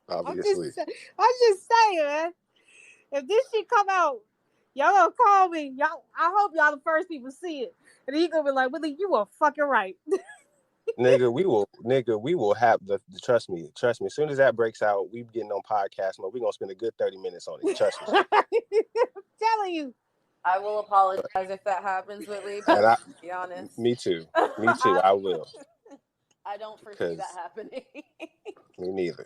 Obviously. I'm just saying, man. If this shit come out, y'all gonna call me. Y'all, I hope y'all the first people see it. And he gonna be like, Whitley, you were fucking right. Nigga, we will have the trust me. As soon as that breaks out, we getting on podcast mode. We're gonna spend a good 30 minutes on it. Trust me. I'm telling you. I will apologize if that happens, Whitley, but to be honest. Me too. I will. I don't foresee that happening. Me neither.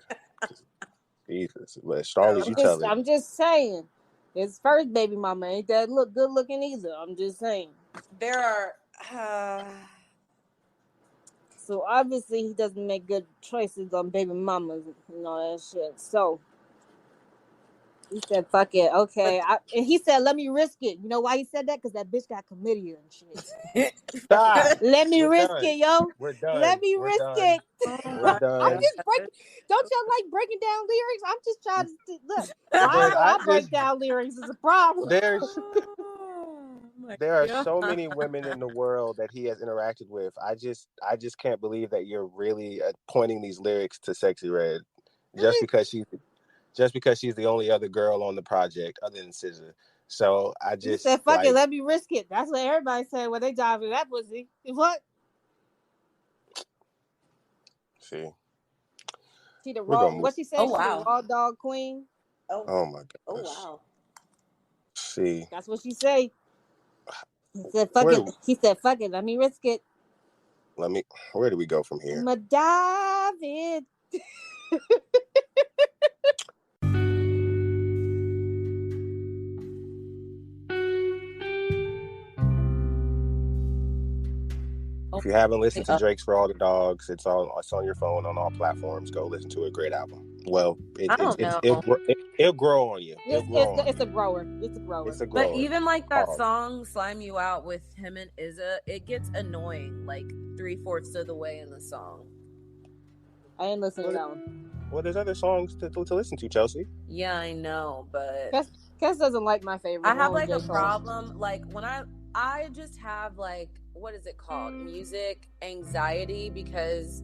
Jesus, but as strong as you tell it. I'm just saying, his first baby mama ain't that good looking either. I'm just saying. There are So obviously he doesn't make good choices on baby mamas and all that shit. So he said, "Fuck it, okay." And he said, "Let me risk it." You know why he said that? Because that bitch got chlamydia and shit. Stop. Let me We're risk done. it, yo. We're done. Let me We're risk done. it. Oh We're my done. I'm just breaking. Don't y'all like breaking down lyrics? I'm just trying to look. Look, I break down lyrics is a problem. There are so many women in the world that he has interacted with. I just can't believe that you're really pointing these lyrics to Sexy Red just because she's the only other girl on the project other than SZA. So I He just said, "Fuck it, let me risk it." That's what everybody said when they dive into that pussy. What? See. She the raw. What she said? Oh, She wow. the raw dog queen. Oh my gosh. Oh wow. See. That's what she say. He said, "Fuck it." He said, "Fuck it, let me risk it." Where do we go from here? I'ma dive it. If you haven't listened to Drake's For All the Dogs, it's on your phone on all platforms. Go listen to it. Great album. Well, it'll grow on you. It's a grower. It's a grower. It's a grower. But even like that song "Slime You Out" with him and Izza, it gets annoying like 3/4 of the way in the song. I ain't listening to that one. Well, there's other songs to listen to, Chelsea. Yeah, I know, but Kes doesn't like my favorite. I have like a problem. Like when I just have like, what is it called? Music anxiety, because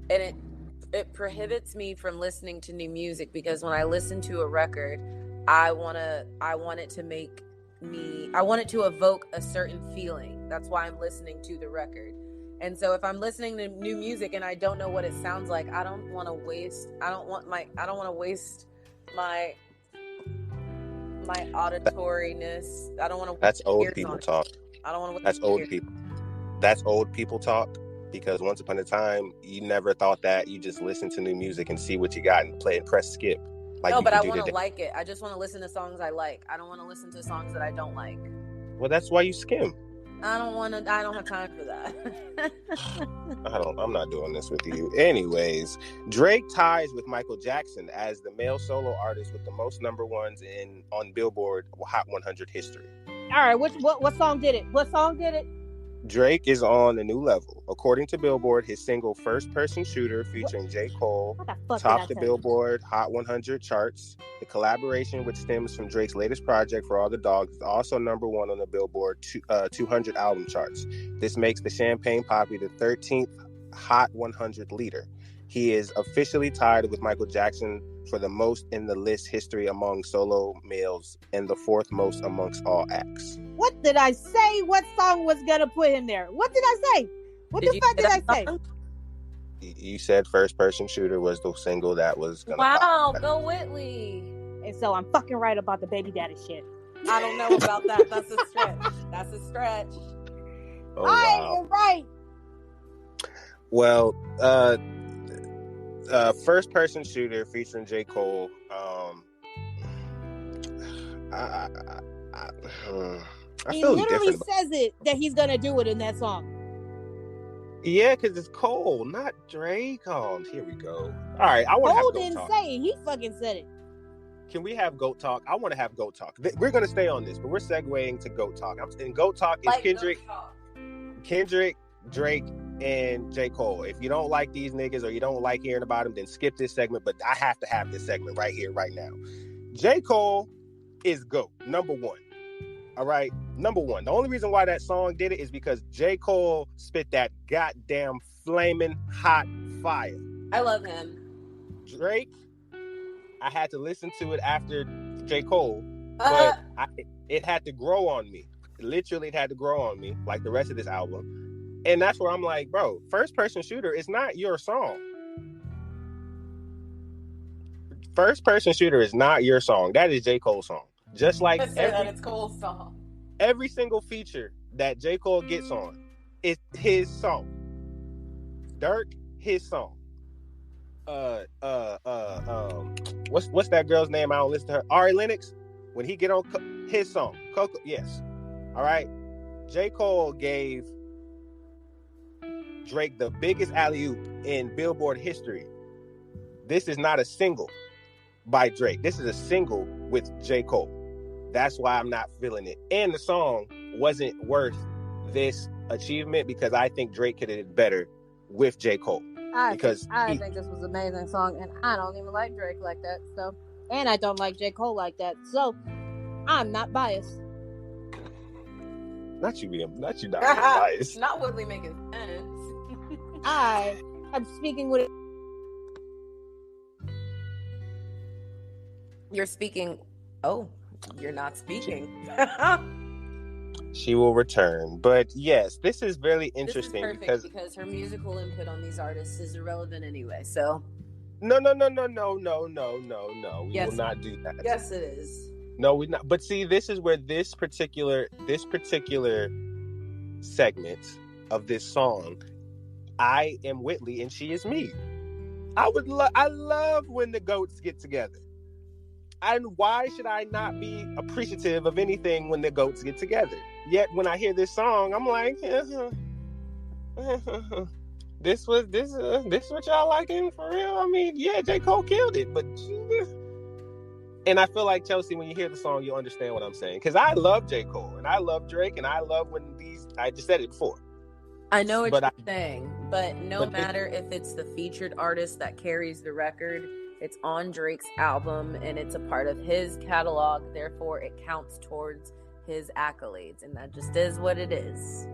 it prohibits me from listening to new music, because when I listen to a record, I want it to evoke a certain feeling. That's why I'm listening to the record. And so if I'm listening to new music and I don't know what it sounds like, I don't want to waste my auditoriness. I don't want to. That's old people talk. I don't want to. That's old people. That's old people talk, because once upon a time you never thought that. You just listen to new music and see what you got and play and press skip. No, but I want to like it. I just want to listen to songs I like. I don't want to listen to songs that I don't like. Well, that's why you skim. I don't have time for that. I'm not doing this with you. Anyways, Drake ties with Michael Jackson as the male solo artist with the most number ones on Billboard Hot 100 history. All right, what song did it? What song did it? Drake is on a new level. According to Billboard, his single First Person Shooter featuring J. Cole topped the Billboard Hot 100 charts. The collaboration, which stems from Drake's latest project For All the Dogs, is also number one on the Billboard 200 album charts. This makes the Champagne Papi the 13th Hot 100 leader. He is officially tied with Michael Jackson for the most in the list history among solo males and the fourth most amongst all acts. What did I say? What song was gonna put him there? What did I say? What the fuck did I say? You said First Person Shooter was the single that was gonna pop. Go Whitley. And so I'm fucking right about the baby daddy shit. I don't know about that. That's a stretch. Oh, wow. You're right. Well, First Person Shooter featuring J. Cole. He literally says it that he's gonna do it in that song. Yeah, because it's Cole, not Drake. Oh, here we go. All right, I want to have Cole Goat didn't Talk. say it. He fucking said it. Can we have Goat Talk? I want to have Goat Talk. We're going to stay on this, but we're segueing to Goat Talk. And Goat Talk is Kendrick, Drake, and J. Cole. If you don't like these niggas or you don't like hearing about them, then skip this segment. But I have to have this segment right here, right now. J. Cole is GOAT, number one. All right, number one. The only reason why that song did it is because J. Cole spit that goddamn flaming hot fire. I love him. Drake, I had to listen to it after J. Cole, but it had to grow on me. Literally, it had to grow on me, like the rest of this album. And that's where I'm like, bro, First Person Shooter is not your song. First Person Shooter is not your song. That is J. Cole's song. Just like it's Cole's song. Every single feature that J. Cole gets on is his song. Dirk, his song. What's that girl's name? I don't listen to her. Ari Lennox, when he get on his song, Coco. Yes. All right. J. Cole gave Drake the biggest alley-oop in Billboard history. This is not a single by Drake. This is a single with J. Cole. That's why I'm not feeling it. And the song wasn't worth this achievement because I think Drake could have did better with J. Cole. I think this was an amazing song, and I don't even like Drake like that. So, and I don't like J. Cole like that. So, I'm not biased. Not you being biased. Not Whitley making sense. I'm speaking with. You're speaking. Oh, you're not speaking. She will return. But yes, this is really interesting. This is perfect because her musical input on these artists is irrelevant anyway. So No. We Yes. will not do that. Yes, it is. No, we not. But see, this is where this particular segment of this song, I am Whitley and she is me. I love when the goats get together. And why should I not be appreciative of anything when the goats get together? Yet when I hear this song, I'm like, this what y'all liking for real? I mean, yeah, J. Cole killed it, but and I feel like, Chelsea, when you hear the song, you'll understand what I'm saying. Because I love J. Cole and I love Drake and I love when I just said it before. I know what you're saying, but no matter if it's the featured artist that carries the record, it's on Drake's album and it's a part of his catalog, therefore it counts towards his accolades, and that just is what it is.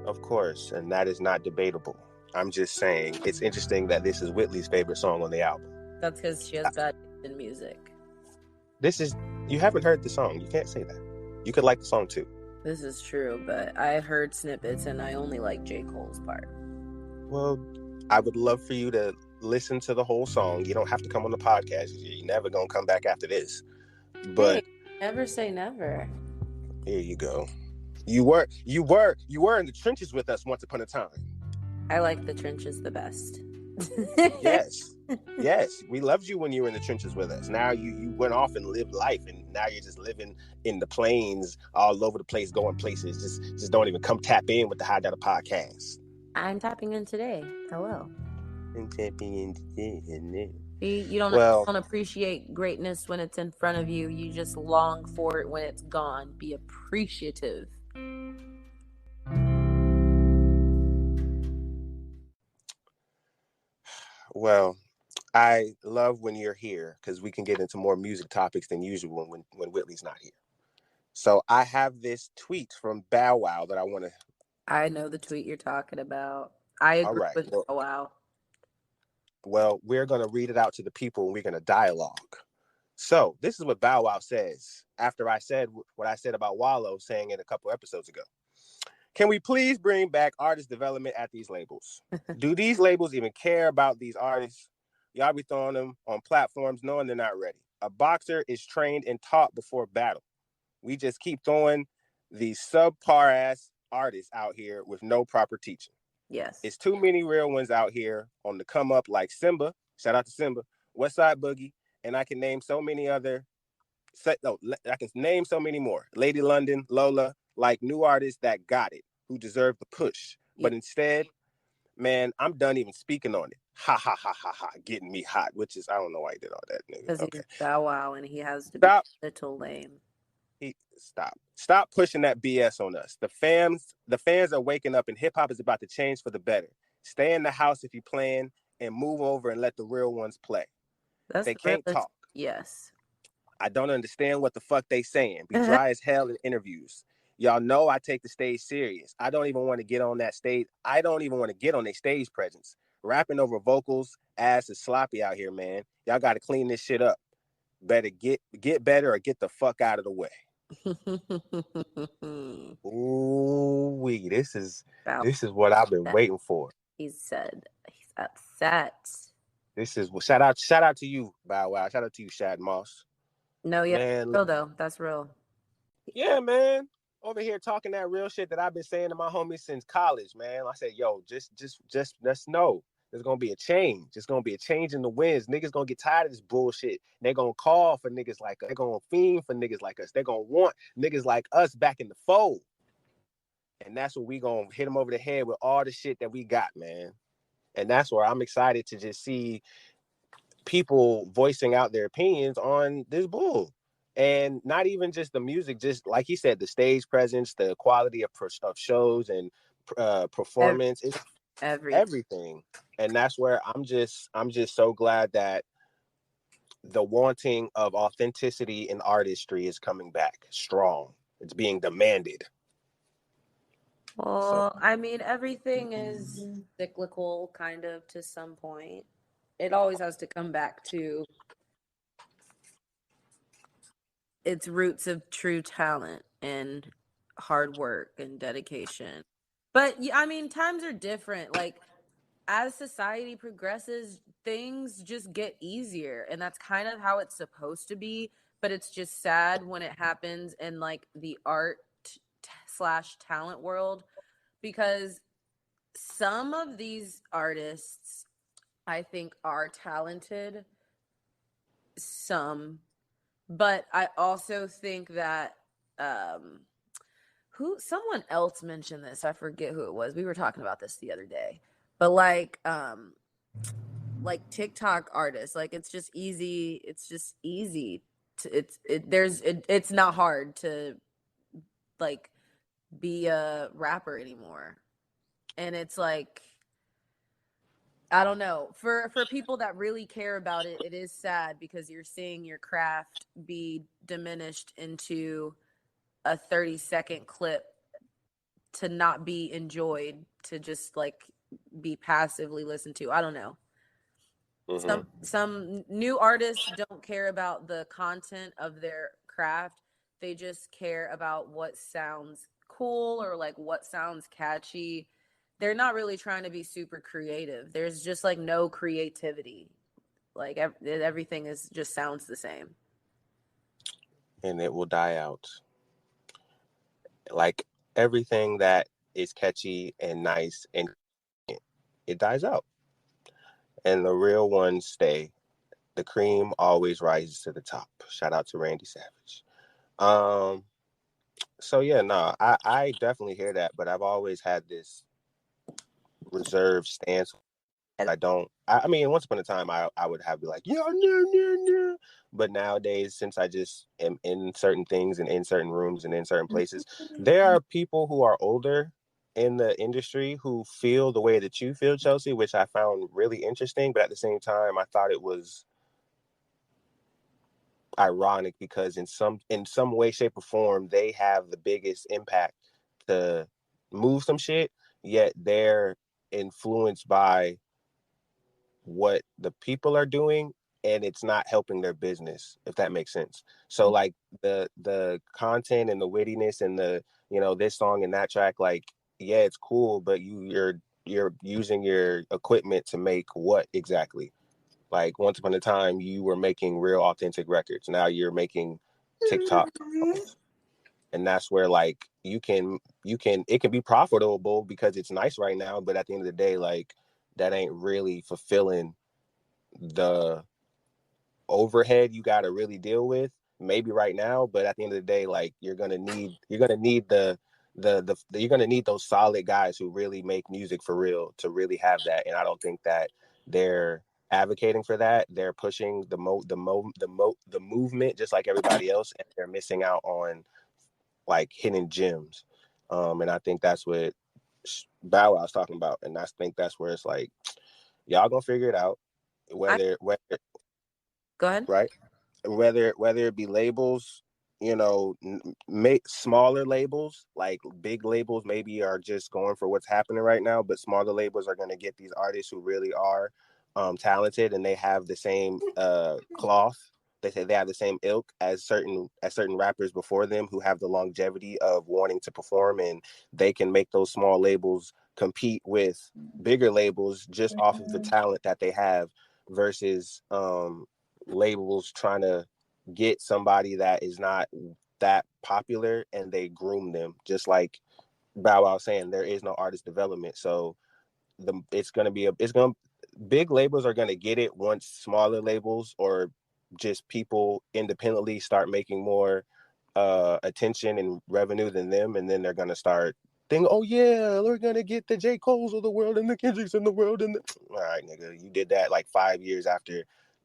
Of course, and that is not debatable. I'm just saying it's interesting that this is Whitley's favorite song on the album. That's because she has bad taste in music. You haven't heard the song. You can't say that. You could like the song too. This is true, but I heard snippets and I only like J. Cole's part. Well, I would love for you to listen to the whole song. You don't have to come on the podcast. You're never gonna come back after this. But hey, never say never. Here you go. You were in the trenches with us once upon a time. I like the trenches the best. Yes. We loved you when you were in the trenches with us. Now you went off and lived life, and now you're just living in the plains all over the place, going places. Just don't even come tap in with the High Data Podcast. I'm tapping in today. Hello. I'm tapping in today. You don't appreciate greatness when it's in front of you. You just long for it when it's gone. Be appreciative. Well, I love when you're here because we can get into more music topics than usual when Whitley's not here. So I have this tweet from Bow Wow that I want to... I know the tweet you're talking about. I agree with Bow Wow. Well, we're going to read it out to the people and we're going to dialogue. So this is what Bow Wow says after I said what I said about Wallow saying it a couple episodes ago. Can we please bring back artist development at these labels? Do these labels even care about these artists? Y'all be throwing them on platforms knowing they're not ready. A boxer is trained and taught before battle. We just keep throwing these subpar ass artists out here with no proper teaching. Yes. It's too many real ones out here on the come up like Simba. Shout out to Simba, Westside Boogie, and I can name so many other. I can name so many more. Lady London, Lola, like new artists that got it, who deserve the push. Yeah. But instead, man, I'm done even speaking on it. Ha ha ha ha ha, getting me hot, which is I don't know why he did all that. Because he's Bow Wow and he has to be a little lame. Stop pushing that BS on us. The fans are waking up and hip hop is about to change for the better. Stay in the house if you plan and move over and let the real ones play. They can't talk. Yes. I don't understand what the fuck they saying. Be dry as hell in interviews. Y'all know I take the stage serious. I don't even want to get on that stage. I don't even want to get on their stage presence. Rapping over vocals, ass is sloppy out here, man. Y'all got to clean this shit up. Better get better or get the fuck out of the way. Ooh, this is what I've been waiting for. He said he's upset. This is shout out to you, Bow Wow. Shout out to you, Shad Moss. No, yeah, man, real though. That's real. Yeah, man. Over here talking that real shit that I've been saying to my homies since college, man. I said, yo, just let's know. There's gonna be a change. There's gonna be a change in the winds. Niggas gonna get tired of this bullshit. They're gonna call for niggas like us. They're gonna fiend for niggas like us. They're gonna want niggas like us back in the fold. And that's what we gonna hit them over the head with all the shit that we got, man. And that's where I'm excited to just see people voicing out their opinions on this bull. And not even just the music, just like he said, the stage presence, the quality of shows and performance. It's everything. And that's where I'm just so glad that the wanting of authenticity in artistry is coming back strong. It's being demanded. Well, I mean, everything is cyclical, kind of, to some point. It always has to come back to its roots of true talent and hard work and dedication. But I mean, times are different. Like, as society progresses, things just get easier, and that's kind of how it's supposed to be. But it's just sad when it happens in like the art slash talent world, because some of these artists, I think, are talented, some, but I also think that someone else mentioned this, I forget who it was, we were talking about this the other day, but like TikTok artists, like it's just easy to, it's not hard to like be a rapper anymore. And it's like, I don't know, for people that really care about it, it is sad, because you're seeing your craft be diminished into a 30-second clip to not be enjoyed, to just like be passively listened to. I don't know. Mm-hmm. Some new artists don't care about the content of their craft. They just care about what sounds cool or like what sounds catchy. They're not really trying to be super creative. There's just like no creativity. Like everything is just sounds the same. And it will die out. Like everything that is catchy and nice, and it dies out. And the real ones stay. The cream always rises to the top. Shout out to Randy Savage. So yeah, no, I definitely hear that, but I've always had this reserved stance. I mean, once upon a time, I would have be like, yeah, no. But nowadays, since I just am in certain things and in certain rooms and in certain places, there are people who are older in the industry who feel the way that you feel, Chelsea, which I found really interesting. But at the same time, I thought it was ironic, because in some way, shape, or form, they have the biggest impact to move some shit, yet they're influenced by what the people are doing, and it's not helping their business, if that makes sense. So like the content and the wittiness and the, you know, this song and that track, like, yeah, it's cool, but you're using your equipment to make what exactly? Like, once upon a time, you were making real authentic records. Now you're making TikTok. And that's where like it can be profitable because it's nice right now, but at the end of the day, like, that ain't really fulfilling the overhead you got to really deal with maybe right now. But at the end of the day, like, you're gonna need those solid guys who really make music for real to really have that. And I don't think that they're advocating for that. They're pushing the movement just like everybody else, and they're missing out on like hidden gems. And I think that's what Bow Wow was talking about, and I think that's where it's like, y'all gonna figure it out. Whether go ahead. Right, whether it be labels, you know, make smaller labels, like big labels maybe are just going for what's happening right now, but smaller labels are going to get these artists who really are talented, and they have the same cloth. They say they have the same ilk as certain rappers before them who have the longevity of wanting to perform, and they can make those small labels compete with bigger labels just off of the talent that they have, versus labels trying to get somebody that is not that popular and they groom them. Just like Bow Wow saying, there is no artist development. So big labels are gonna get it once smaller labels or just people independently start making more attention and revenue than them, and then they're gonna start think, oh yeah, we're gonna get the J. Cole's of the world and the Kendricks in the world, and all right, nigga, you did that like 5 years after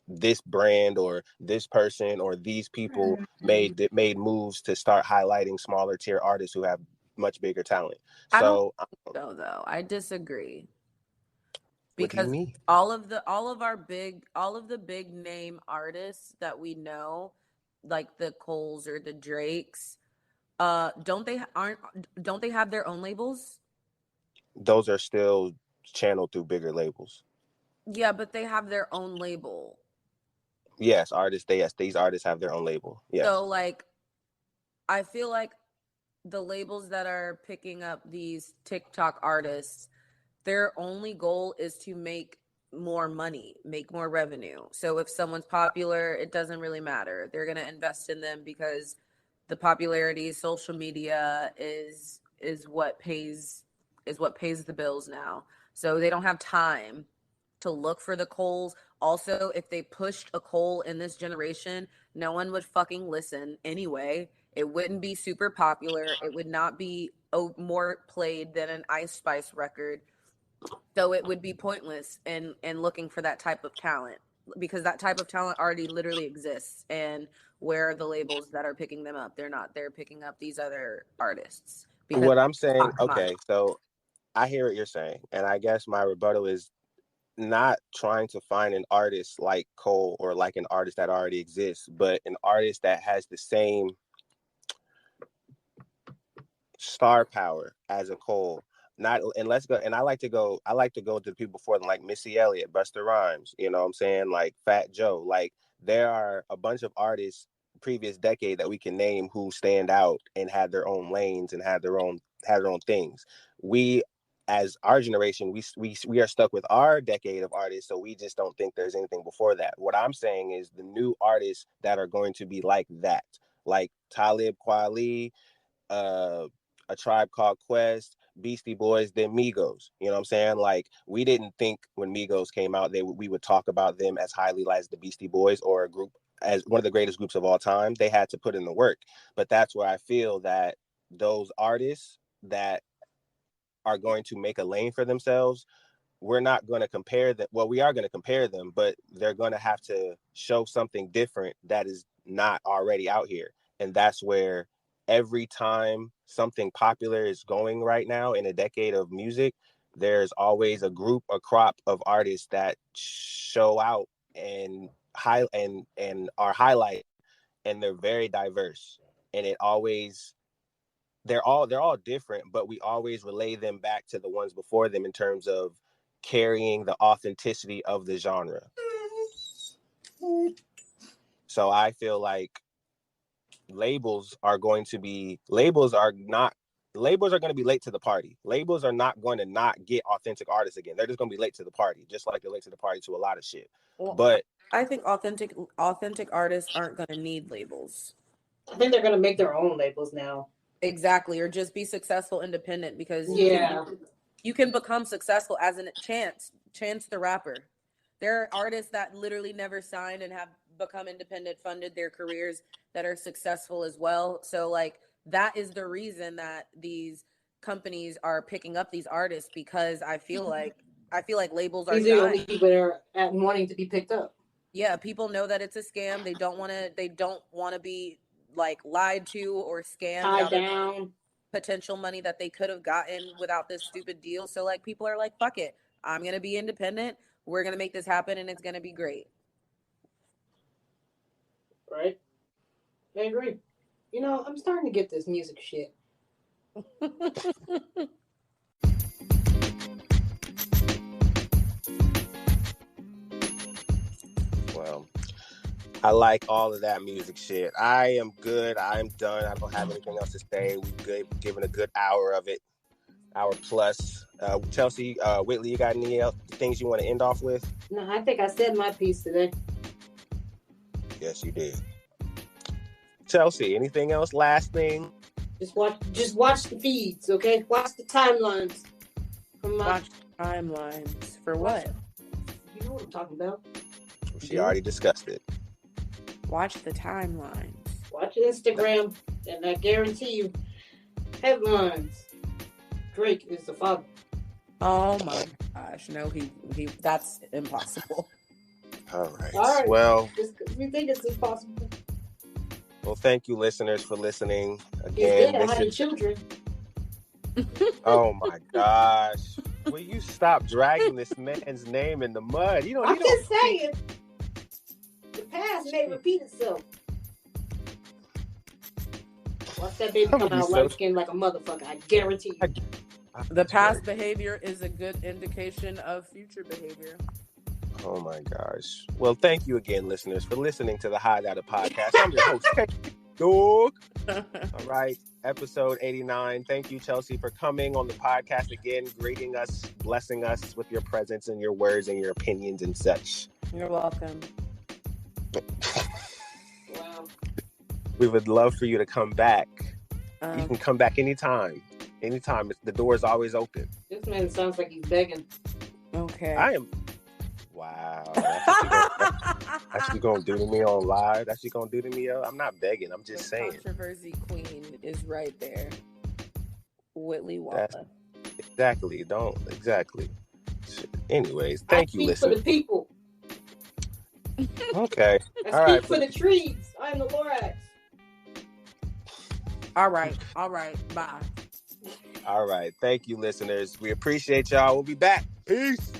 this brand or this person or these people made moves to start highlighting smaller tier artists who have much bigger talent. So I don't think so, though. I disagree. What do you Because mean? all of the big name artists that we know, like the Coles or the Drakes, don't they have their own labels? Those are still channeled through bigger labels. Yeah, but they have their own label. Yes, these artists have their own label. Yes. So like, I feel like the labels that are picking up these TikTok artists, their only goal is to make more money, make more revenue. So if someone's popular, it doesn't really matter. They're going to invest in them because the popularity, social media is what pays the bills now. So they don't have time to look for the Coles. Also, if they pushed a Cole in this generation, no one would fucking listen anyway. It wouldn't be super popular. It would not be more played than an Ice Spice record. So it would be pointless in looking for that type of talent, because that type of talent already literally exists. And where are the labels that are picking them up? They're not. They're picking up these other artists. What I'm saying, okay, so I hear what you're saying, and I guess my rebuttal is not trying to find an artist like Cole or like an artist that already exists, but an artist that has the same star power as a Cole. Not, and let's go, and I like to go to the people before them, like Missy Elliott, Busta Rhymes, you know what I'm saying, like Fat Joe. Like, there are a bunch of artists previous decade that we can name who stand out and had their own lanes and had their own things. We, as our generation, we are stuck with our decade of artists, so we just don't think there's anything before that. What I'm saying is the new artists that are going to be like that, like Talib Kweli, A Tribe Called Quest, Beastie Boys, then Migos. You know what I'm saying? Like, we didn't think when Migos came out we would talk about them as highly as the Beastie Boys or a group as one of the greatest groups of all time. They had to put in the work. But that's where I feel that those artists that are going to make a lane for themselves, we're not going to compare them. Well, we are going to compare them, but they're going to have to show something different that is not already out here. And that's where every time something popular is going right now in a decade of music, there's always a group, a crop of artists that show out and are highlighted, and they're very diverse. And they're all different, but we always relay them back to the ones before them in terms of carrying the authenticity of the genre. So I feel like labels are going to be late to the party. Labels are not going to not get authentic artists again. They're just going to be late to the party, just like they're late to the party to a lot of shit. Well, but I think authentic artists aren't going to need labels. I think they're going to make their own labels now. Exactly, or just be successful independent, because you can become successful as a Chance the Rapper. There are artists that literally never signed and have become independent, funded their careers, that are successful as well. So like, that is the reason that these companies are picking up these artists, because I feel like labels are these are the only people that are wanting to be picked up. Yeah, people know that it's a scam. They don't want to be like lied to or scammed out of potential money that they could have gotten without this stupid deal. So like, people are like, fuck it, I'm going to be independent. We're going to make this happen, and it's going to be great. Right? I agree. You know, I'm starting to get this music shit. Well, I like all of that music shit. I am good. I'm done. I don't have anything else to say. We've given a good hour of it, hour plus. Chelsea, Whitley, you got any else things you want to end off with? No, I think I said my piece today. Yes, you did. Chelsea, anything else? Last thing? Just watch the feeds, okay? Watch the timelines. Watch timelines for what? You know what I'm talking about. She already discussed it. Watch the timelines. Watch Instagram, and I guarantee you, headlines. Drake is the father. Oh my gosh, no, he that's impossible. All right. Well, we think it's impossible. Well, thank you, listeners, for listening His again. dad had children. Oh my gosh! Will you stop dragging this man's name in the mud? I'm just saying. The past may repeat itself. Watch that baby come out light skinned like a motherfucker. I guarantee you. The past behavior is a good indication of future behavior. Oh my gosh. Well, thank you again, listeners, for listening to the Hideout Podcast. I'm your host, Dog. All right. Episode 89. Thank you, Chelsea, for coming on the podcast again, greeting us, blessing us with your presence and your words and your opinions and such. You're welcome. Wow. We would love for you to come back. You can come back anytime. Anytime. The door is always open. This man sounds like he's begging. Okay. I am. Wow. That's what you gonna do to me on live? That's what you gonna do to me, yo? I'm not begging. I'm just saying. Controversy queen is right there. Whitley Wallace. Exactly. Anyways, thank you, listeners. For the people. Okay. I speak for the trees. I am the Lorax. All right. Bye. All right. Thank you, listeners. We appreciate y'all. We'll be back. Peace.